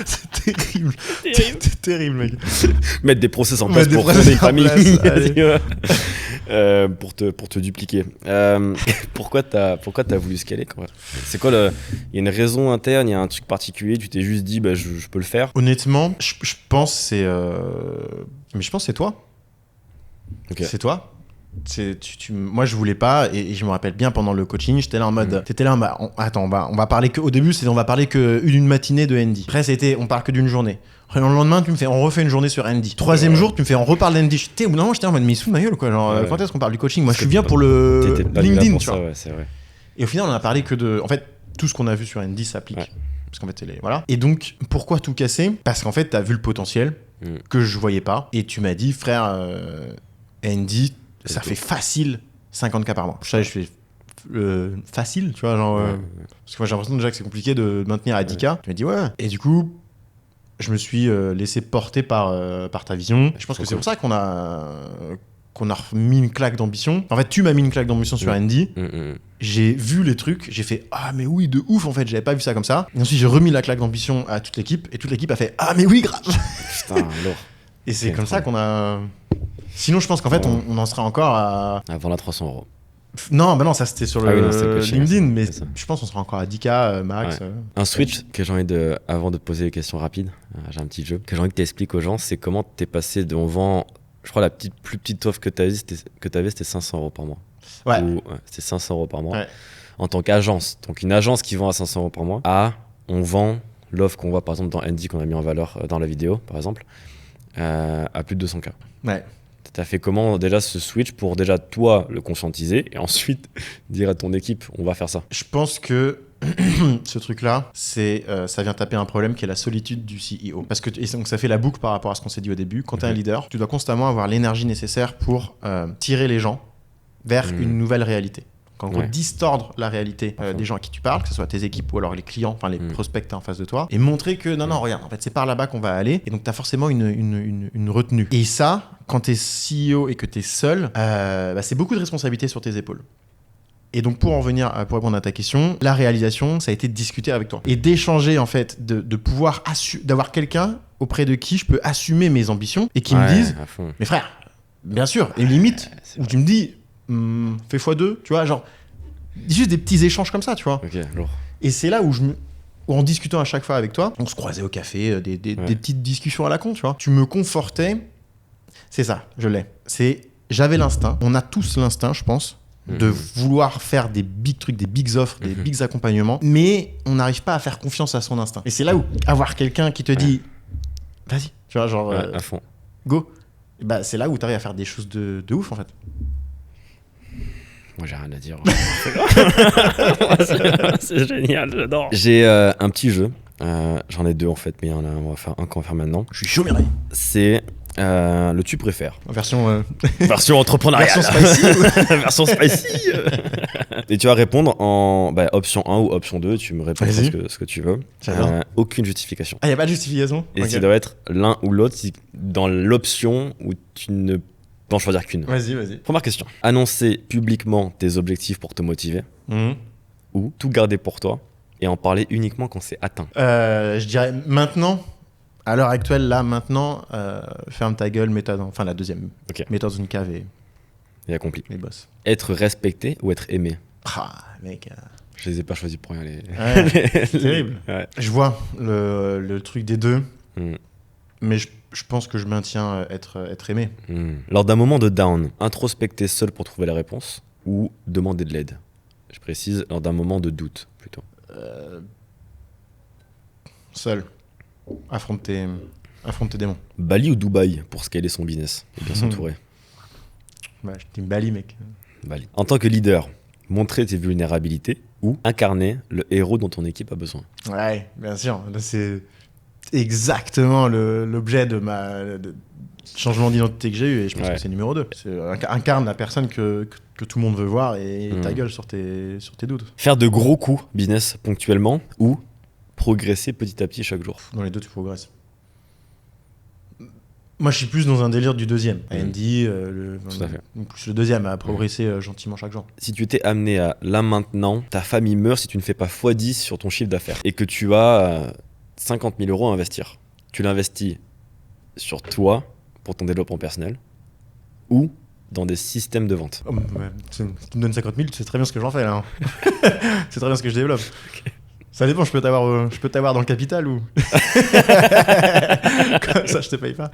C'est terrible. C'est terrible, mec. Mettre des process en place pour créer une famille. pour te dupliquer. Pourquoi t'as voulu scaler quoi? C'est quoi il y a une raison interne, il y a un truc particulier, tu t'es juste dit bah, je peux le faire? Honnêtement, je pense que c'est... Mais je pense que c'est toi. Okay. C'est toi. Moi je voulais pas et je me rappelle bien pendant le coaching j'étais là en mode t'étais là attends on va parler que au début on va parler que une matinée de ND. Après c'était on parle que d'une journée. Après, le lendemain tu me fais on refait une journée sur ND. Troisième jour tu me fais on reparle d'ND. Au bout d'un moment j'étais en mode mais sous ma gueule quoi genre quand est-ce qu'on parle du coaching? Moi je suis bien pour le LinkedIn tu vois. Ouais, c'est vrai. Et au final on a parlé que de en fait tout ce qu'on a vu sur ND s'applique parce qu'en fait voilà. Et donc pourquoi tout casser? Parce qu'en fait t'as vu le potentiel que je voyais pas et tu m'as dit frère ND ça fait facile 50K par mois. Je fais facile, tu vois, genre. Parce que moi j'ai l'impression déjà que c'est compliqué de maintenir à 10K. Tu m'as dit ouais. Et du coup, je me suis laissé porter par ta vision. Je pense que c'est pour ça qu'on a mis une claque d'ambition. En fait, tu m'as mis une claque d'ambition sur Andy. J'ai vu les trucs, j'ai fait ah mais oui de ouf en fait, j'avais pas vu ça comme ça. Et ensuite j'ai remis la claque d'ambition à toute l'équipe et toute l'équipe a fait ah mais oui grave. Putain lourd. Et c'est comme ça qu'on a. Sinon, je pense qu'en fait, on en serait encore à... Avant la 300 €. Non, bah non, ça c'était sur le coaching, LinkedIn, mais je pense qu'on sera encore à 10K max. Ouais. Un switch que j'ai envie avant de te poser des questions rapides, j'ai un petit jeu, que j'ai envie que tu expliques aux gens, c'est comment t'es passé de on vend, je crois la plus petite offre que t'avais, c'était 500 € par mois. Ouais. C'était 500 € par mois. Ouais. En tant qu'agence, donc une agence qui vend à 500 € par mois, on vend l'offre qu'on voit par exemple dans Andy qu'on a mis en valeur dans la vidéo, par exemple, à plus de 200K. Ouais. T'as fait comment déjà ce switch pour déjà toi le conscientiser et ensuite dire à ton équipe on va faire ça? Je pense que ce truc-là, ça vient taper un problème qui est la solitude du CEO. Parce que donc ça fait la boucle par rapport à ce qu'on s'est dit au début. Quand tu es un leader, tu dois constamment avoir l'énergie nécessaire pour tirer les gens vers une nouvelle réalité. En gros, distordre la réalité des gens à qui tu parles, que ce soit tes équipes ou alors les clients, enfin les prospects en face de toi, et montrer que non, regarde, en fait, c'est par là-bas qu'on va aller, et donc tu as forcément une retenue. Et ça, quand tu es CEO et que tu es seul, c'est beaucoup de responsabilités sur tes épaules. Et donc pour répondre à ta question, la réalisation, ça a été de discuter avec toi. Et d'échanger, en fait, de pouvoir d'avoir quelqu'un auprès de qui je peux assumer mes ambitions, et qui me dise, mais frère, bien sûr, et limite, où tu me dis, fais x2, tu vois, genre juste des petits échanges comme ça, tu vois. Ok, lourd. Et c'est là où en discutant à chaque fois avec toi, on se croisait au café, des petites discussions à la con, tu vois. Tu me confortais, c'est ça, je l'ai. J'avais l'instinct, on a tous l'instinct, je pense, de vouloir faire des big trucs, des big offres, des big accompagnements, mais on n'arrive pas à faire confiance à son instinct. Et c'est là où avoir quelqu'un qui te dit, vas-y, tu vois, genre, à fond. Go. Bah, c'est là où tu arrives à faire des choses de ouf, en fait. Moi, j'ai rien à dire. C'est génial, j'adore. J'ai un petit jeu. J'en ai deux en fait, mais on va faire un qu'on va faire maintenant. Je suis chaud, Mireille. C'est le tu préfères. Version entrepreneuriale. Version spicy. Version spicy. Et tu vas répondre en option 1 ou option 2. Tu me réponds ce que tu veux. Aucune justification. Ah, il n'y a pas de justification? Et ça doit être l'un ou l'autre dans l'option où tu ne peux en choisir qu'une. Vas-y. Première question. Annoncer publiquement tes objectifs pour te motiver ou tout garder pour toi et en parler uniquement quand c'est atteint? Je dirais maintenant, à l'heure actuelle, là, maintenant, ferme ta gueule, mets-toi dans... Enfin, la deuxième. Okay. Mets-toi dans une cave et accompli. Les boss. Être respecté ou être aimé? Ah, mec... Je les ai pas choisis pour rien. C'est terrible. Ouais. Je vois le truc des deux, mais je pense que je maintiens être aimé. Lors d'un moment de down, introspecter seul pour trouver la réponse ou demander de l'aide? Je précise, lors d'un moment de doute, plutôt. Seul. Affronte tes démons. Bali ou Dubaï pour scaler son business et bien s'entourer? Bah, je dis Bali, mec. Bali. En tant que leader, montrer tes vulnérabilités ou incarner le héros dont ton équipe a besoin? Ouais, bien sûr. Là, c'est exactement l'objet de changement d'identité que j'ai eu et je pense que c'est numéro 2. Incarne la personne que tout le monde veut voir et ta gueule sur tes doutes. Faire de gros coups business ponctuellement ou progresser petit à petit chaque jour? Dans les deux, tu progresses. Moi, je suis plus dans un délire du deuxième. Andy, plus le deuxième, à progresser gentiment chaque jour. Si tu étais amené à, là maintenant, ta famille meurt si tu ne fais pas x10 sur ton chiffre d'affaires et que tu as 50 000 € à investir, tu l'investis sur toi pour ton développement personnel ou dans des systèmes de vente. Oh, si tu me donnes 50 000, tu sais très bien ce que j'en fais là. C'est très bien ce que je développe. Okay. Ça dépend, je peux t'avoir dans le capital ou. Comme ça, je te paye pas.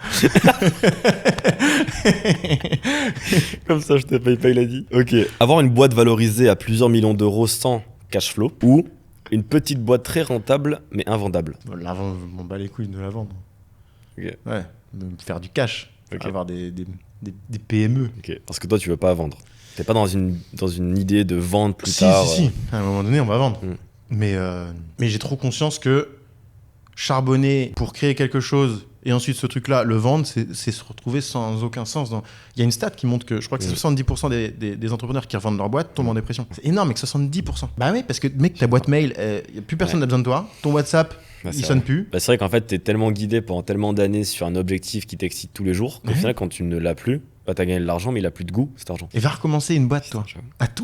Comme ça, je te paye pas, il a dit. Ok. Avoir une boîte valorisée à plusieurs millions d'euros sans cash flow ou une petite boîte très rentable mais invendable. La vendre, je m'en bats les couilles de la vendre. Ok. Ouais, de faire du cash. Okay. Avoir des PME. Ok. Parce que toi, tu veux pas vendre. T'es pas dans une idée de vendre plus tard. Si. À un moment donné, on va vendre. Mais j'ai trop conscience que charbonner pour créer quelque chose et ensuite ce truc-là, le vendre, c'est se retrouver sans aucun sens. Il y a une stat qui montre que je crois que c'est 70% des entrepreneurs qui revendent leur boîte tombent en dépression. C'est énorme, mec, 70%. Bah oui, parce que mec, ta boîte mail, plus personne n'a besoin de toi. Ton WhatsApp, il sonne plus. Bah, c'est vrai qu'en fait, t'es tellement guidé pendant tellement d'années sur un objectif qui t'excite tous les jours qu'au final, quand tu ne l'as plus, bah, t'as gagné de l'argent, mais il a plus de goût, cet argent. Et va recommencer une boîte, toi.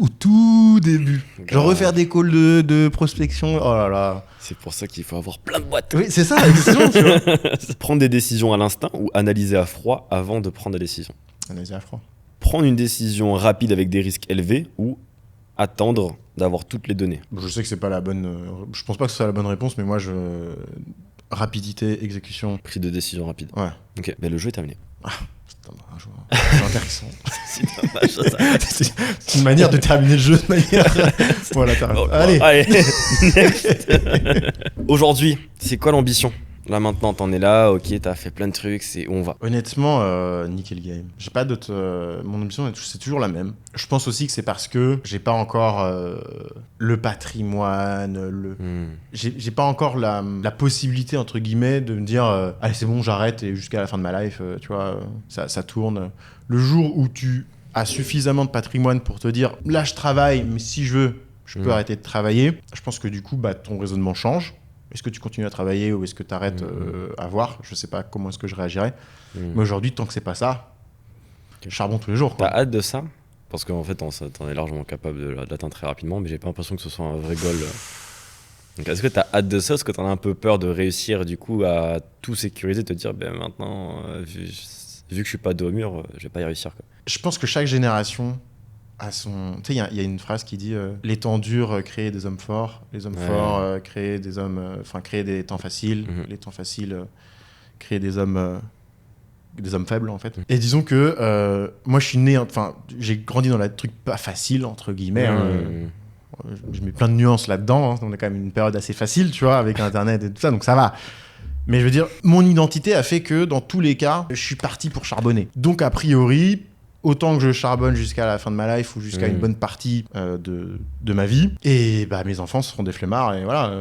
Au tout début. Genre refaire des calls de prospection. Oh là là. C'est pour ça qu'il faut avoir plein de boîtes. Oui, c'est ça, exactement. Tu vois. Prendre des décisions à l'instinct ou analyser à froid avant de prendre des décisions. Analyser à froid. Prendre une décision rapide avec des risques élevés ou attendre d'avoir toutes les données. Je sais que c'est pas la bonne. Je pense pas que ce soit la bonne réponse, mais moi, rapidité, exécution. Prise de décision rapide. Ouais. Ok, mais le jeu est terminé. C'est intéressant. C'est dommage, ça. C'est une manière de terminer le jeu de manière. Voilà, allez. Aujourd'hui, c'est quoi l'ambition ? Là maintenant, t'en es là, ok, t'as fait plein de trucs, c'est où on va ? Honnêtement, nickel le game. J'ai pas d'autre. Mon ambition, c'est toujours la même. Je pense aussi que c'est parce que j'ai pas encore le patrimoine, j'ai pas encore la possibilité entre guillemets de me dire allez c'est bon, j'arrête et jusqu'à la fin de ma life, tu vois, ça tourne. Le jour où tu as suffisamment de patrimoine pour te dire là je travaille, mais si je veux, je peux arrêter de travailler. Je pense que du coup, ton raisonnement change. Est-ce que tu continues à travailler ou est-ce que tu arrêtes à voir ? Je sais pas comment est-ce que je réagirais. Mais aujourd'hui, tant que c'est pas ça, charbon tous les jours. T'as hâte de ça ? Parce qu'en fait, t'en es largement capable de l'atteindre très rapidement, mais j'ai pas l'impression que ce soit un vrai goal. Donc, est-ce que t'as hâte de ça ? Est-ce que t'en as un peu peur de réussir du coup à tout sécuriser, te dire maintenant, vu que je suis pas dos au mur, je vais pas y réussir, quoi. Je pense que chaque génération a son. Tu sais, il y a une phrase qui dit les temps durs créent des hommes forts, les hommes forts créent des hommes. Créent des temps faciles, les temps faciles créent des hommes faibles, en fait. Et disons que moi, je suis né. J'ai grandi dans le truc pas facile, entre guillemets. Je mets plein de nuances là-dedans. On a quand même une période assez facile, tu vois, avec Internet et tout ça, donc ça va. Mais je veux dire, mon identité a fait que dans tous les cas, je suis parti pour charbonner. Donc, a priori, autant que je charbonne jusqu'à la fin de ma life ou jusqu'à une bonne partie de ma vie, et mes enfants seront des flemmards, et voilà.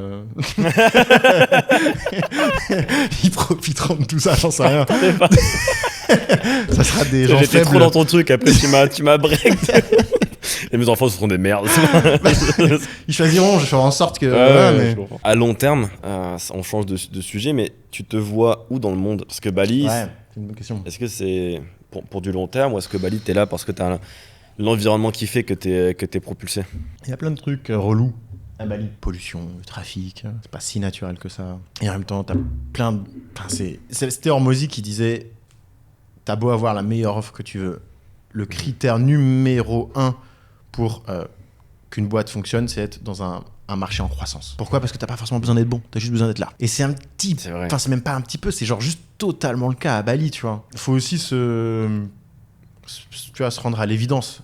Ils profiteront de tout ça, j'en sais rien. Ça sera des gens J'étais faibles. trop dans ton truc, après tu m'as break. Et mes enfants, ce seront des merdes. Ils choisiront, je ferai en sorte que... mais... À long terme, on change de sujet, mais tu te vois où dans le monde ? Parce que Bali, c'est une bonne question. Est-ce que c'est pour du long terme ou est-ce que Bali, t'es là parce que t'as l'environnement qui fait que t'es propulsé ? Il y a plein de trucs relous à Bali. Pollution, le trafic, c'est pas si naturel que ça. Et en même temps, t'as plein de... C'était Hormozy qui disait t'as beau avoir la meilleure offre que tu veux, le critère numéro 1 pour qu'une boîte fonctionne, c'est être dans un marché en croissance. Pourquoi ? Parce que t'as pas forcément besoin d'être bon, t'as juste besoin d'être là. Et c'est un petit... c'est même pas un petit peu, c'est genre juste totalement le cas à Bali, tu vois. Faut aussi se rendre à l'évidence.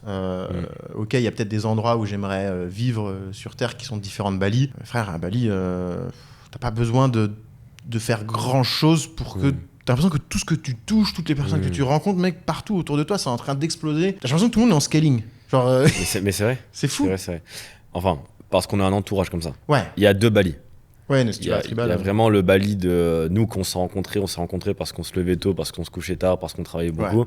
Ok, il y a peut-être des endroits où j'aimerais vivre sur Terre qui sont différents de Bali. Frère, à Bali, t'as pas besoin de faire grand-chose pour que... T'as l'impression que tout ce que tu touches, toutes les personnes que tu rencontres, mec, partout autour de toi, c'est en train d'exploser. T'as l'impression que tout le monde est en scaling. Genre, mais c'est vrai. C'est fou. C'est vrai. Enfin, parce qu'on a un entourage comme ça. Ouais. Il y a 2 Bali. Ouais, il y a vraiment le Bali de nous qu'on s'est rencontrés parce qu'on se levait tôt, parce qu'on se couchait tard, parce qu'on travaillait beaucoup,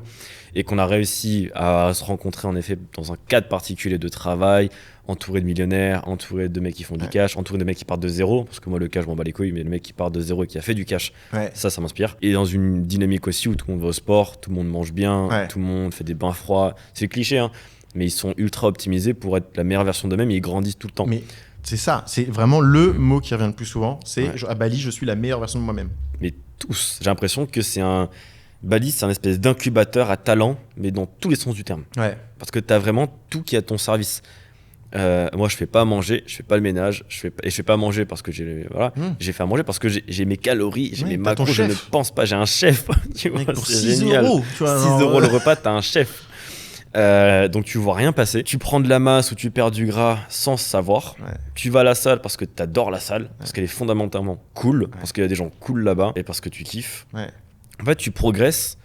et qu'on a réussi à se rencontrer en effet dans un cadre particulier de travail, entouré de millionnaires, entouré de mecs qui font du cash, entouré de mecs qui partent de zéro, parce que moi le cash je m'en bats les couilles, mais le mec qui part de zéro et qui a fait du cash, ça m'inspire. Et dans une dynamique aussi où tout le monde va au sport, tout le monde mange bien, tout le monde fait des bains froids, c'est cliché hein, mais ils sont ultra optimisés pour être la meilleure version d'eux-mêmes et ils grandissent tout le temps. Mais c'est ça, c'est vraiment le mot qui revient le plus souvent, c'est à Bali je suis la meilleure version de moi-même. Mais tous, j'ai l'impression que c'est un Bali, c'est un espèce d'incubateur à talent, mais dans tous les sens du terme. Ouais. Parce que tu as vraiment tout qui est à ton service. Moi, je fais pas à manger, je fais pas le ménage, je fais pas à manger parce que j'ai fait à manger parce que j'ai mes calories, j'ai mes macros, je ne pense pas, j'ai un chef. Tu vois, pour c'est 6 génial. €, tu vois, 6 € le repas, t'as un chef. Donc tu vois rien passer. Tu prends de la masse ou tu perds du gras sans savoir. Ouais. Tu vas à la salle parce que t'adores la salle, parce qu'elle est fondamentalement cool, parce qu'il y a des gens cool là-bas et parce que tu kiffes. Ouais. En fait, tu progresses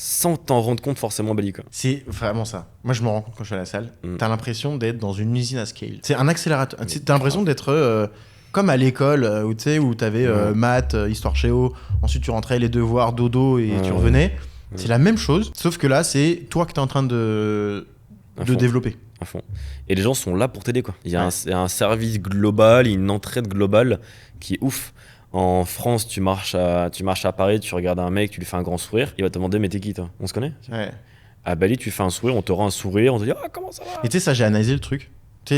sans t'en rendre compte forcément, Bali, quoi. C'est vraiment ça. Moi, je me rends compte quand je suis à la salle. T'as l'impression d'être dans une usine à scale. C'est un accélérateur. T'as l'impression d'être comme à l'école où t'avais maths, histoire géo. Ensuite, tu rentrais les devoirs, dodo et tu revenais. C'est la même chose, sauf que là, c'est toi que t'es en train de développer. À fond. Et les gens sont là pour t'aider, quoi. Il y a un service global, une entraide globale qui est ouf. En France, tu marches à Paris, tu regardes un mec, tu lui fais un grand sourire, il va te demander mais t'es qui toi ? On se connaît ? Ouais. À Bali, tu fais un sourire, on te rend un sourire, on te dit ah comment ça va ? Et tu sais, ça, j'ai analysé le truc. Tu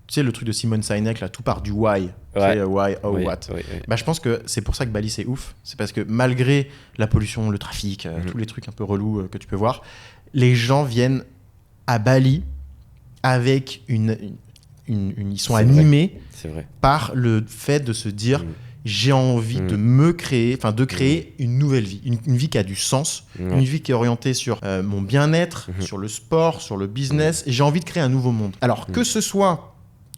sais, le truc de Simon Sinek, là, tout part du why. Ouais. Why, how, Oui, what. oui. Bah, je pense que c'est pour ça que Bali, c'est ouf. C'est parce que malgré la pollution, le trafic, tous les trucs un peu relous que tu peux voir, les gens viennent à Bali avec ils sont animés par le fait de se dire j'ai envie de créer une nouvelle vie, une vie qui a du sens, une vie qui est orientée sur mon bien-être, sur le sport, sur le business, et j'ai envie de créer un nouveau monde. Alors que ce soit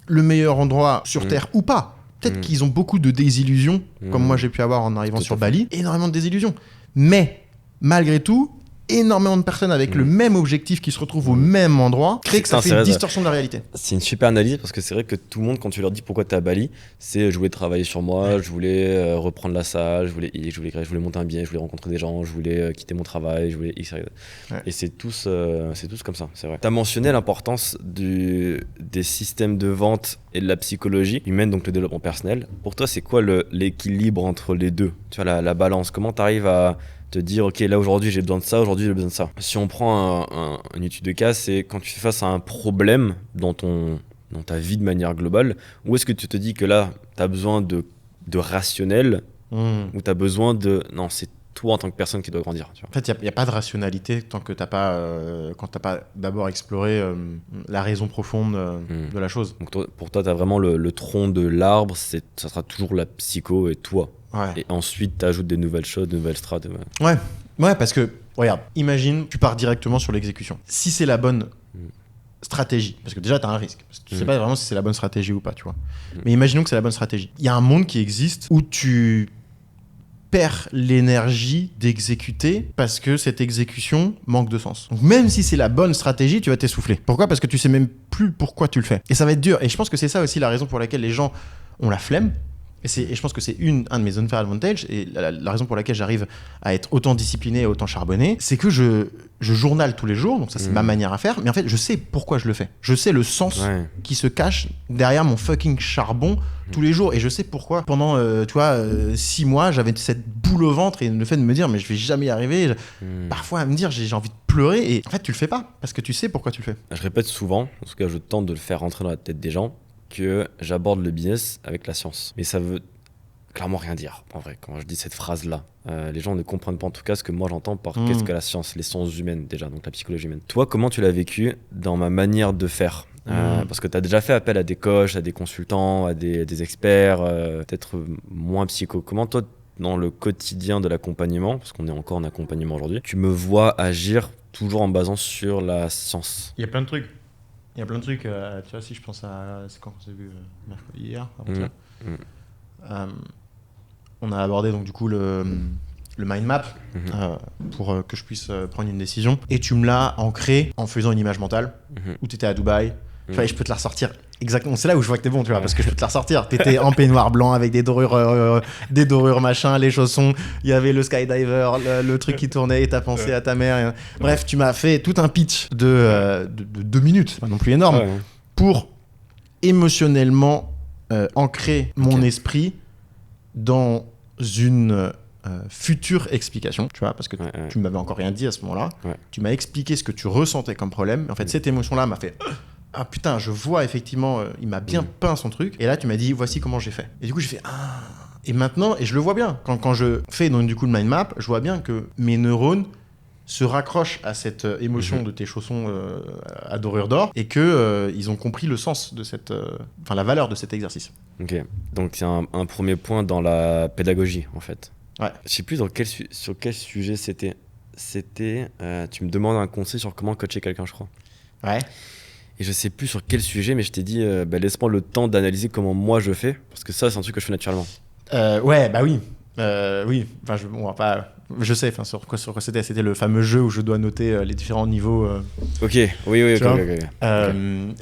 le meilleur endroit sur Terre ou pas, peut-être qu'ils ont beaucoup de désillusions, comme moi j'ai pu avoir en arrivant sur Bali, énormément de désillusions. Mais malgré tout, énormément de personnes avec le même objectif qui se retrouvent au même endroit crée que ça fait une distorsion de la réalité. C'est une super analyse parce que c'est vrai que tout le monde, quand tu leur dis pourquoi t'es à Bali, c'est je voulais travailler sur moi, je voulais reprendre la salle, je voulais monter un bien, je voulais rencontrer des gens, je voulais quitter mon travail, je voulais et c'est tous comme ça, c'est vrai. T'as mentionné l'importance des systèmes de vente et de la psychologie humaine, donc le développement personnel. Pour toi, c'est quoi l'équilibre entre les deux ? Tu vois, la balance, comment t'arrives à te dire ok là aujourd'hui j'ai besoin de ça, aujourd'hui j'ai besoin de ça. Si on prend une étude de cas, c'est quand tu fais face à un problème dans ta vie de manière globale, où est-ce que tu te dis que là tu as besoin de rationnel ou tu as besoin non, c'est toi en tant que personne qui doit grandir, tu vois. En fait, il n'y a pas de rationalité tant que t'as pas d'abord exploré la raison profonde de la chose. Donc pour toi, tu as vraiment le tronc de l'arbre, ça sera toujours la psycho et toi. Ouais. Et ensuite, tu ajoutes des nouvelles choses, de nouvelles strates. Ouais, parce que, regarde, imagine, tu pars directement sur l'exécution. Si c'est la bonne stratégie, parce que déjà, tu as un risque. Parce que tu sais pas vraiment si c'est la bonne stratégie ou pas, tu vois. Mais imaginons que c'est la bonne stratégie. Il y a un monde qui existe où tu perds l'énergie d'exécuter parce que cette exécution manque de sens. Donc même si c'est la bonne stratégie, tu vas t'essouffler. Pourquoi ? Parce que tu sais même plus pourquoi tu le fais. Et ça va être dur. Et je pense que c'est ça aussi la raison pour laquelle les gens ont la flemme. Et je pense que c'est un de mes unfair advantages, et la raison pour laquelle j'arrive à être autant discipliné et autant charbonné, c'est que je journale tous les jours, donc ça c'est ma manière à faire, mais en fait je sais pourquoi je le fais. Je sais le sens qui se cache derrière mon fucking charbon tous les jours, et je sais pourquoi pendant 6 mois j'avais cette boule au ventre et le fait de me dire mais je vais jamais y arriver, parfois à me dire j'ai envie de pleurer, et en fait tu le fais pas parce que tu sais pourquoi tu le fais. Je répète souvent, en tout cas je tente de le faire rentrer dans la tête des gens, que j'aborde le business avec la science. Mais ça veut clairement rien dire, en vrai, quand je dis cette phrase-là. Les gens ne comprennent pas en tout cas ce que moi j'entends par qu'est-ce que la science, les sciences humaines déjà, donc la psychologie humaine. Toi, comment tu l'as vécu dans ma manière de faire ? Parce que tu as déjà fait appel à des coachs, à des consultants, à des experts, peut-être moins psycho. Comment toi, dans le quotidien de l'accompagnement, parce qu'on est encore en accompagnement aujourd'hui, tu me vois agir toujours en basant sur la science ? Il y a plein de trucs. Tu vois, si je pense à... C'est quand on s'est vu mercredi, hier, on a abordé donc du coup le mind map pour que je puisse prendre une décision. Et tu me l'as ancré en faisant une image mentale où tu étais à Dubaï. Tu vois, et je peux te la ressortir exactement. C'est là où je vois que t'es bon, tu vois, parce que je peux te la ressortir. T'étais en peignoir blanc avec des dorures machin, les chaussons. Il y avait le skydiver, le truc qui tournait et t'as pensé à ta mère. Bref, tu m'as fait tout un pitch de 2 minutes, pas non plus énorme, pour émotionnellement ancrer mon esprit dans une future explication, tu vois, parce que tu m'avais encore rien dit à ce moment-là. Tu m'as expliqué ce que tu ressentais comme problème. En fait, cette émotion-là m'a fait ah putain, je vois effectivement, il m'a bien peint son truc. Et là, tu m'as dit voici comment j'ai fait. Et du coup, j'ai fait Et maintenant, et je le vois bien, quand je fais donc, du coup le mind map, je vois bien que mes neurones se raccrochent à cette émotion de tes chaussons à dorure d'or et que ils ont compris le sens de cette, la valeur de cet exercice. Ok, donc c'est un premier point dans la pédagogie en fait. Ouais. Je sais plus sur quel sujet c'était. Tu me demandes un conseil sur comment coacher quelqu'un, je crois. Ouais. Et je sais plus sur quel sujet, mais je t'ai dit, laisse-moi le temps d'analyser comment moi je fais, parce que ça, c'est un truc que je fais naturellement. Ouais, bah oui. Oui, enfin, on va pas... Je sais, sur quoi c'était le fameux jeu où je dois noter les différents niveaux. Ok, oui, ok.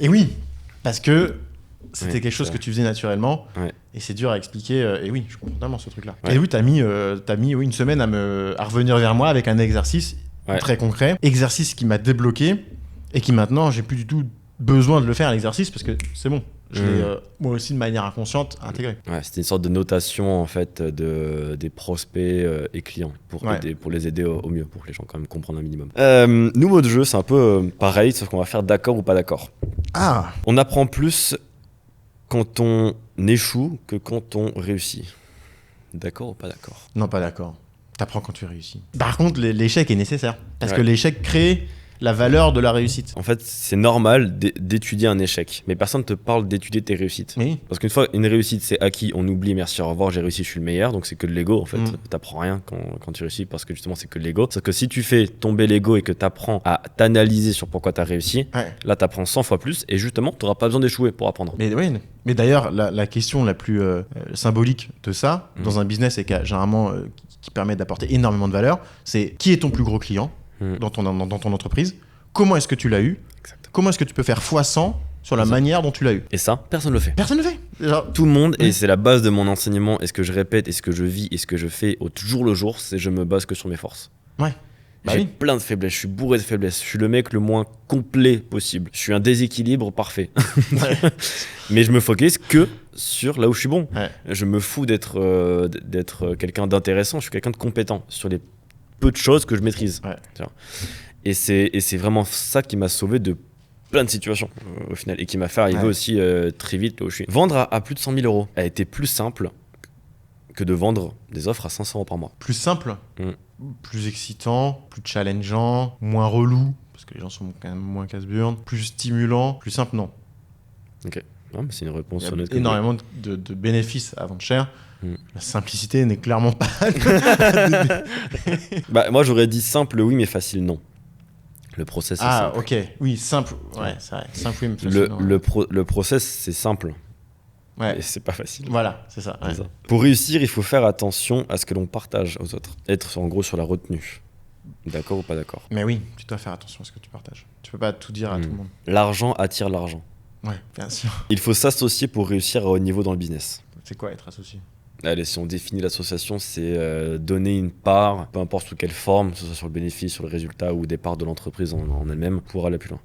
Et oui, parce que c'était Ouais, quelque chose que tu faisais naturellement, Ouais. et c'est dur à expliquer. Et oui, je comprends totalement ce truc-là. Ouais. Et oui, t'as mis une semaine à revenir vers moi avec un exercice très concret, exercice qui m'a débloqué, et qui maintenant, j'ai plus du tout besoin de le faire, l'exercice, parce que c'est bon. Je l'ai, moi aussi, de manière inconsciente, intégré. Ouais, c'était une sorte de notation en fait des prospects et clients pour les aider au mieux, pour que les gens quand même comprennent un minimum. Nous, mode jeu, c'est un peu pareil, sauf qu'on va faire d'accord ou pas d'accord. Ah. On apprend plus quand on échoue que quand on réussit. D'accord ou pas d'accord? Non, pas d'accord. T'apprends quand tu réussis. Par contre, l'échec est nécessaire. Parce que Ouais. l'échec crée la valeur de la réussite. En fait, c'est normal d'étudier un échec, mais personne ne te parle d'étudier tes réussites. Oui. Parce qu'une fois une réussite c'est acquis, on oublie, merci, au revoir, j'ai réussi, je suis le meilleur, donc c'est que de l'ego en fait. T'apprends rien quand tu réussis parce que justement c'est que de l'ego. Sauf que si tu fais tomber l'ego et que t'apprends à t'analyser sur pourquoi t'as réussi, là t'apprends 100 fois plus et justement t'auras pas besoin d'échouer pour apprendre. Mais d'ailleurs, la question la plus symbolique de ça, dans un business et généralement qui permet d'apporter énormément de valeur, c'est qui est ton plus gros client dans ton entreprise, comment est-ce que tu l'as eu, Exactement. comment est-ce que tu peux faire x100 sur la manière dont tu l'as eu. Et ça, personne ne le fait. Personne ne le fait. Genre, tout le monde, et c'est la base de mon enseignement, et ce que je répète, et ce que je vis, et ce que je fais au jour le jour, c'est je me base que sur mes forces. Ouais. J'ai plein de faiblesses, je suis bourré de faiblesses, je suis le mec le moins complet possible. Je suis un déséquilibre parfait. Mais je me focus que sur là où je suis bon. Ouais. Je me fous d'être quelqu'un d'intéressant, je suis quelqu'un de compétent sur les peu de choses que je maîtrise. Ouais. Et c'est vraiment ça qui m'a sauvé de plein de situations au final et qui m'a fait arriver aussi très vite là où je suis. Vendre à plus de 100 000 euros a été plus simple que de vendre des offres à 500 euros par mois. Plus simple, plus excitant, plus challengeant, moins relou, parce que les gens sont quand même moins casse-burnes, plus stimulant, plus simple, non. Ok, non, mais c'est une réponse Il y a honnête. énormément de bénéfices à vendre cher. La simplicité n'est clairement pas... Bah, moi j'aurais dit simple oui, mais facile non. Le process c'est simple. Ah ok, oui, simple, ouais, c'est vrai, simple oui, mais facile, non. Le process c'est simple. Ouais. Et c'est pas facile. Voilà, c'est ça, ouais. C'est ça. Pour réussir, il faut faire attention à ce que l'on partage aux autres. Être en gros sur la retenue. D'accord ou pas d'accord? Mais oui, tu dois faire attention à ce que tu partages. Tu peux pas tout dire à tout le monde. L'argent attire l'argent. Ouais, bien sûr. Il faut s'associer pour réussir à haut niveau dans le business. C'est quoi être associé? Allez, si on définit l'association, c'est donner une part, peu importe sous quelle forme, que ce soit sur le bénéfice, sur le résultat ou des parts de l'entreprise en elle-même, pour aller plus loin,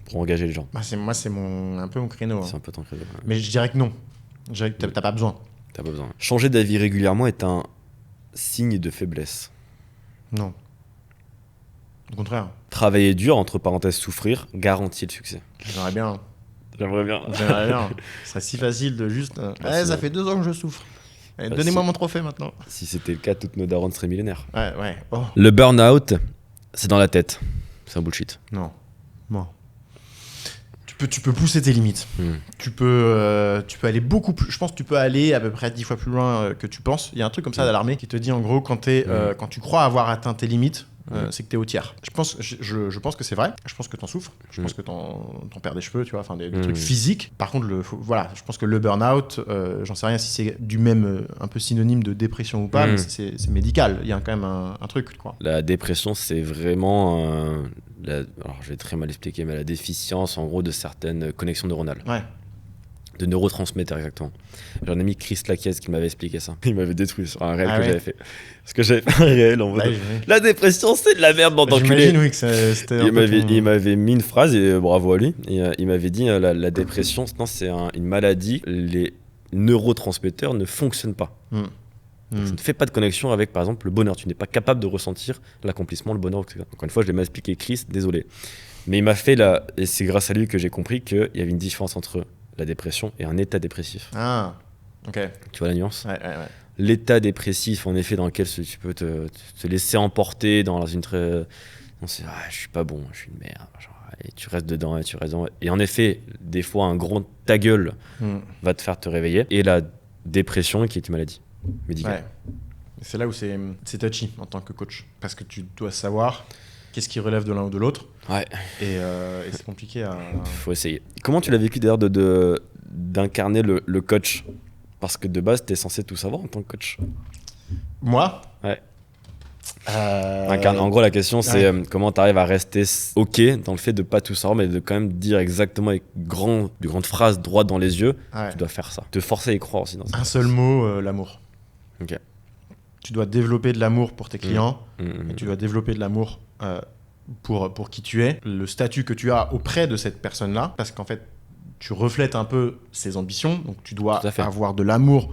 pour engager les gens. Bah, c'est un peu mon créneau. C'est un peu ton créneau. Ouais. Mais je dirais que non. Je dirais que t'as pas besoin. T'as pas besoin. Changer d'avis régulièrement est un signe de faiblesse. Non. Au contraire. Travailler dur, entre parenthèses souffrir, garantit le succès. J'aimerais bien. J'aimerais bien. J'aimerais bien. Ce serait si facile de juste... ça fait 2 ans que je souffre. Allez, donnez-moi mon trophée maintenant. Si c'était le cas, toutes nos darons seraient millénaires. Ouais. Oh. Le burn-out, c'est dans la tête. C'est un bullshit. Non. Tu peux pousser tes limites. Tu peux aller beaucoup plus. Je pense que tu peux aller à peu près 10 fois plus loin que tu penses. Il y a un truc comme ça d'alarmé qui te dit en gros quand tu crois avoir atteint tes limites, c'est que t'es au tiers. Je pense que c'est vrai. Je pense que t'en souffres. Je pense que t'en perds des cheveux, tu vois, enfin des trucs physiques. Par contre, je pense que le burn-out, j'en sais rien si c'est du même un peu synonyme de dépression ou pas, mais c'est médical. Il y a quand même un truc, quoi. La dépression, c'est vraiment alors je vais très mal expliquer, mais la déficience en gros de certaines connexions neuronales. Ouais. De neurotransmetteurs, exactement. J'ai un ami, Chris Laquiez, qui m'avait expliqué ça. Il m'avait détruit sur un réel que j'avais fait. Parce que j'avais fait un réel en mode la dépression, c'est de la merde dans ton culé. J'imagine, oui, que c'était Il m'avait mis une phrase, et bravo à lui. Et, il m'avait dit la dépression, c'est une maladie. Les neurotransmetteurs ne fonctionnent pas. Ça ne fait pas de connexion avec, par exemple, le bonheur. Tu n'es pas capable de ressentir l'accomplissement, le bonheur, etc. Encore une fois, je l'ai mal expliqué, Chris, désolé. Mais il m'a fait et c'est grâce à lui que j'ai compris qu'il y avait une différence entre la dépression et un état dépressif. Ah, ok. Tu vois la nuance? Ouais. l'état dépressif en effet dans lequel tu peux te laisser emporter dans une très... On se dit, je suis pas bon, je suis une merde. Genre, et tu restes dedans. Et en effet, des fois, un gros ta gueule va te faire te réveiller. Et la dépression qui est une maladie médicale. Ouais. C'est là où c'est touchy en tant que coach. Parce que tu dois savoir qu'est-ce qui relève de l'un ou de l'autre. Ouais. Et c'est compliqué à... Faut essayer. Comment tu l'as vécu d'ailleurs d'incarner le coach? Parce que de base, tu es censé tout savoir en tant que coach. Moi? Ouais. En gros, la question, c'est comment tu arrives à rester OK dans le fait de pas tout savoir, mais de quand même dire exactement avec de grandes phrases droites dans les yeux, tu dois faire ça. Te forcer à y croire aussi. Dans un seul mot, l'amour. Ok. Tu dois développer de l'amour pour tes clients, et tu dois développer de l'amour pour qui tu es, le statut que tu as auprès de cette personne-là, parce qu'en fait, tu reflètes un peu ses ambitions, donc tu dois avoir de l'amour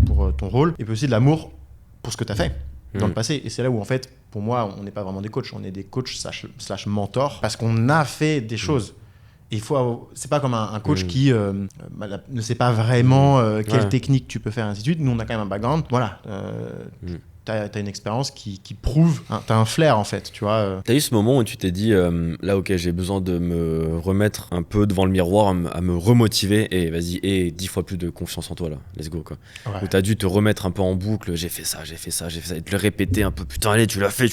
pour ton rôle, et puis aussi de l'amour pour ce que tu as fait dans le passé. Et c'est là où, en fait, pour moi, on n'est pas vraiment des coachs, on est des coachs slash mentors, parce qu'on a fait des choses. Et c'est pas comme un coach qui ne sait pas vraiment quelle technique tu peux faire, ainsi de suite. Nous, on a quand même un background. Voilà. T'as une expérience qui prouve, t'as un flair en fait, tu vois. T'as eu ce moment où tu t'es dit, là ok, j'ai besoin de me remettre un peu devant le miroir, à me remotiver et vas-y, et 10 fois plus de confiance en toi là, let's go quoi. Ouais. Où t'as dû te remettre un peu en boucle, j'ai fait ça, et te le répéter un peu, putain allez, tu l'as fait,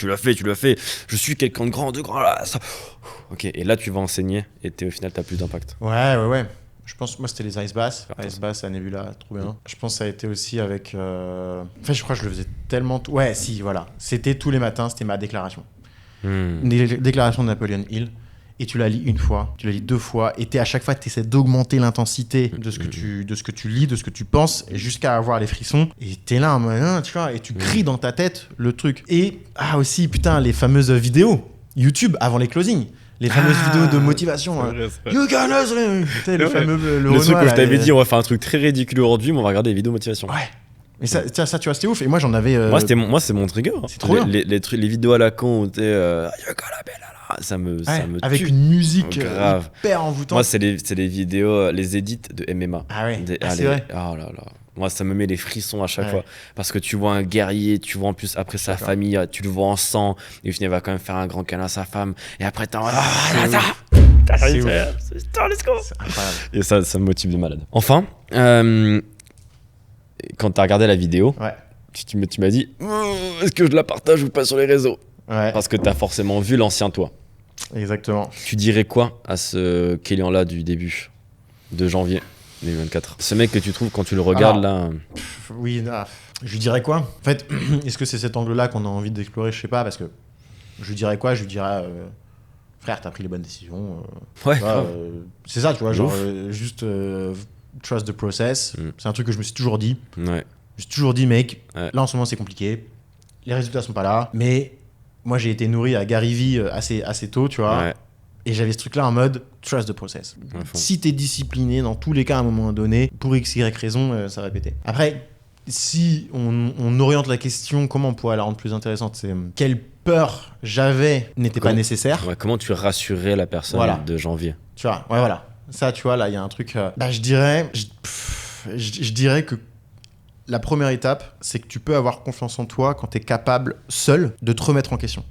je suis quelqu'un de grand, là, ça. Ok, et là tu vas enseigner et au final t'as plus d'impact. Ouais. Je pense, moi, c'était les Ice Bass. Ice Bass à Nebula, trop bien. Je pense que ça a été aussi avec... Enfin, je crois que je le faisais tellement... Ouais, si, voilà. C'était tous les matins, c'était ma déclaration. Une déclaration de Napoleon Hill. Et tu la lis une fois, tu la lis 2 fois. Et à chaque fois, tu essaies d'augmenter l'intensité de ce que tu lis, de ce que tu penses, jusqu'à avoir les frissons. Et tu es là, tu vois, et tu cries dans ta tête le truc. Et aussi, putain, les fameuses vidéos YouTube avant les closings. Les fameuses vidéos de motivation. You can le fameux le truc où je t'avais dit on va faire un truc très ridicule aujourd'hui, mais on va regarder les vidéos motivation. Ouais. Mais ça tu vois, c'était ouf. Et moi, j'en avais. Moi, c'est mon trigger. C'est trop bien. Les vidéos à la con où t'es. You gonna be là, ça me tue. Avec une musique hyper envoûtante. Moi, c'est les vidéos, les edits de MMA. Ah ouais. C'est vrai. Oh là là. Moi, ça me met les frissons à chaque fois. Parce que tu vois un guerrier, tu vois en plus après sa famille, tu le vois en sang. Et au final, il va quand même faire un grand câlin à sa femme. Et après, c'est let's go. C'est incroyable. Et ça me motive de malade. Enfin, quand tu as regardé la vidéo, tu m'as dit est-ce que je la partage ou pas sur les réseaux? Parce que tu as forcément vu l'ancien toi. Exactement. Tu dirais quoi à ce Kélian-là du début de janvier 2024? Ce mec que tu trouves quand tu le regardes là. Oui, je lui dirais quoi? En fait, est-ce que c'est cet angle-là qu'on a envie d'explorer? Je sais pas, parce que je lui dirais quoi? Je lui dirais frère, t'as pris les bonnes décisions. C'est ça, tu vois, genre juste trust the process. C'est un truc que je me suis toujours dit. Je me suis toujours dit, mec, là en ce moment c'est compliqué. Les résultats sont pas là, mais moi j'ai été nourri à Gary Vee assez tôt, tu vois. Et j'avais ce truc-là en mode trust the process. Si t'es discipliné, dans tous les cas, à un moment donné, pour X, Y raison, ça va péter. Après, si on oriente la question, comment on pourrait la rendre plus intéressante? C'est quelle peur j'avais n'était pas nécessaire. Comment tu rassurais la personne de janvier? Tu vois, voilà. Ça, tu vois, là, il y a un truc... je dirais que la première étape, c'est que tu peux avoir confiance en toi quand t'es capable, seul, de te remettre en question.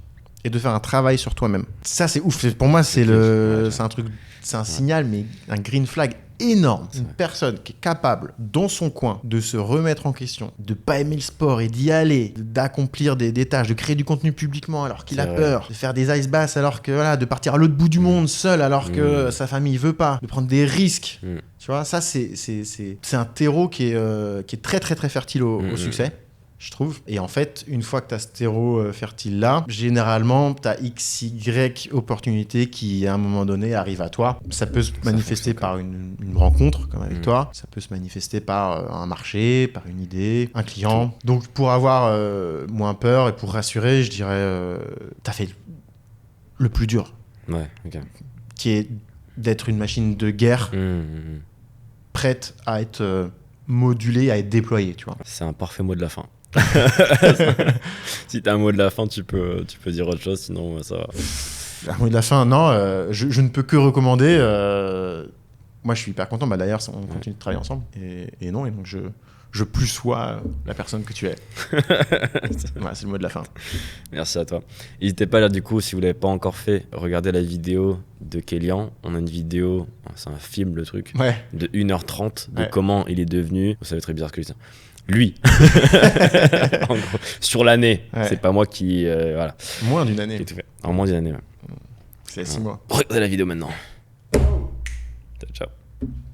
Et de faire un travail sur toi-même. Ça, c'est ouf. Pour moi, c'est un truc, c'est un signal, mais un green flag énorme. Une personne qui est capable, dans son coin, de se remettre en question, de pas aimer le sport et d'y aller, d'accomplir des tâches, de créer du contenu publiquement alors qu'il a peur, de faire des ice baths alors que de partir à l'autre bout du monde seul alors que sa famille veut pas, de prendre des risques. Tu vois, ça, c'est un terreau qui est très très très fertile au succès. Je trouve. Et en fait, une fois que tu as ce terreau fertile-là, généralement, tu as XY opportunités qui, à un moment donné, arrivent à toi. Ça peut se manifester par une rencontre, comme avec toi. Ça peut se manifester par un marché, par une idée, un client. Donc, pour avoir moins peur et pour rassurer, je dirais, tu as fait le plus dur. Qui est d'être une machine de guerre prête à être modulée, à être déployée, tu vois. C'est un parfait mot de la fin. Si t'as un mot de la fin, tu peux dire autre chose, sinon ça va. Un mot de la fin, non, je ne peux que recommander. Moi, je suis hyper content. D'ailleurs, on continue de travailler ensemble. Et donc, je plus sois la personne que tu es. Voilà, c'est le mot de la fin. Merci à toi. N'hésitez pas là du coup, si vous l'avez pas encore fait, regardez la vidéo de Kélian. On a une vidéo, c'est un film le truc, de 1h30 de comment il est devenu, vous savez très bizarre ce que je dis, lui, en gros, sur l'année. C'est pas moi qui... voilà. Moins d'une année. Tout fait. En moins d'une année, C'est 6 mois. Regardez la vidéo maintenant. Ciao, ciao.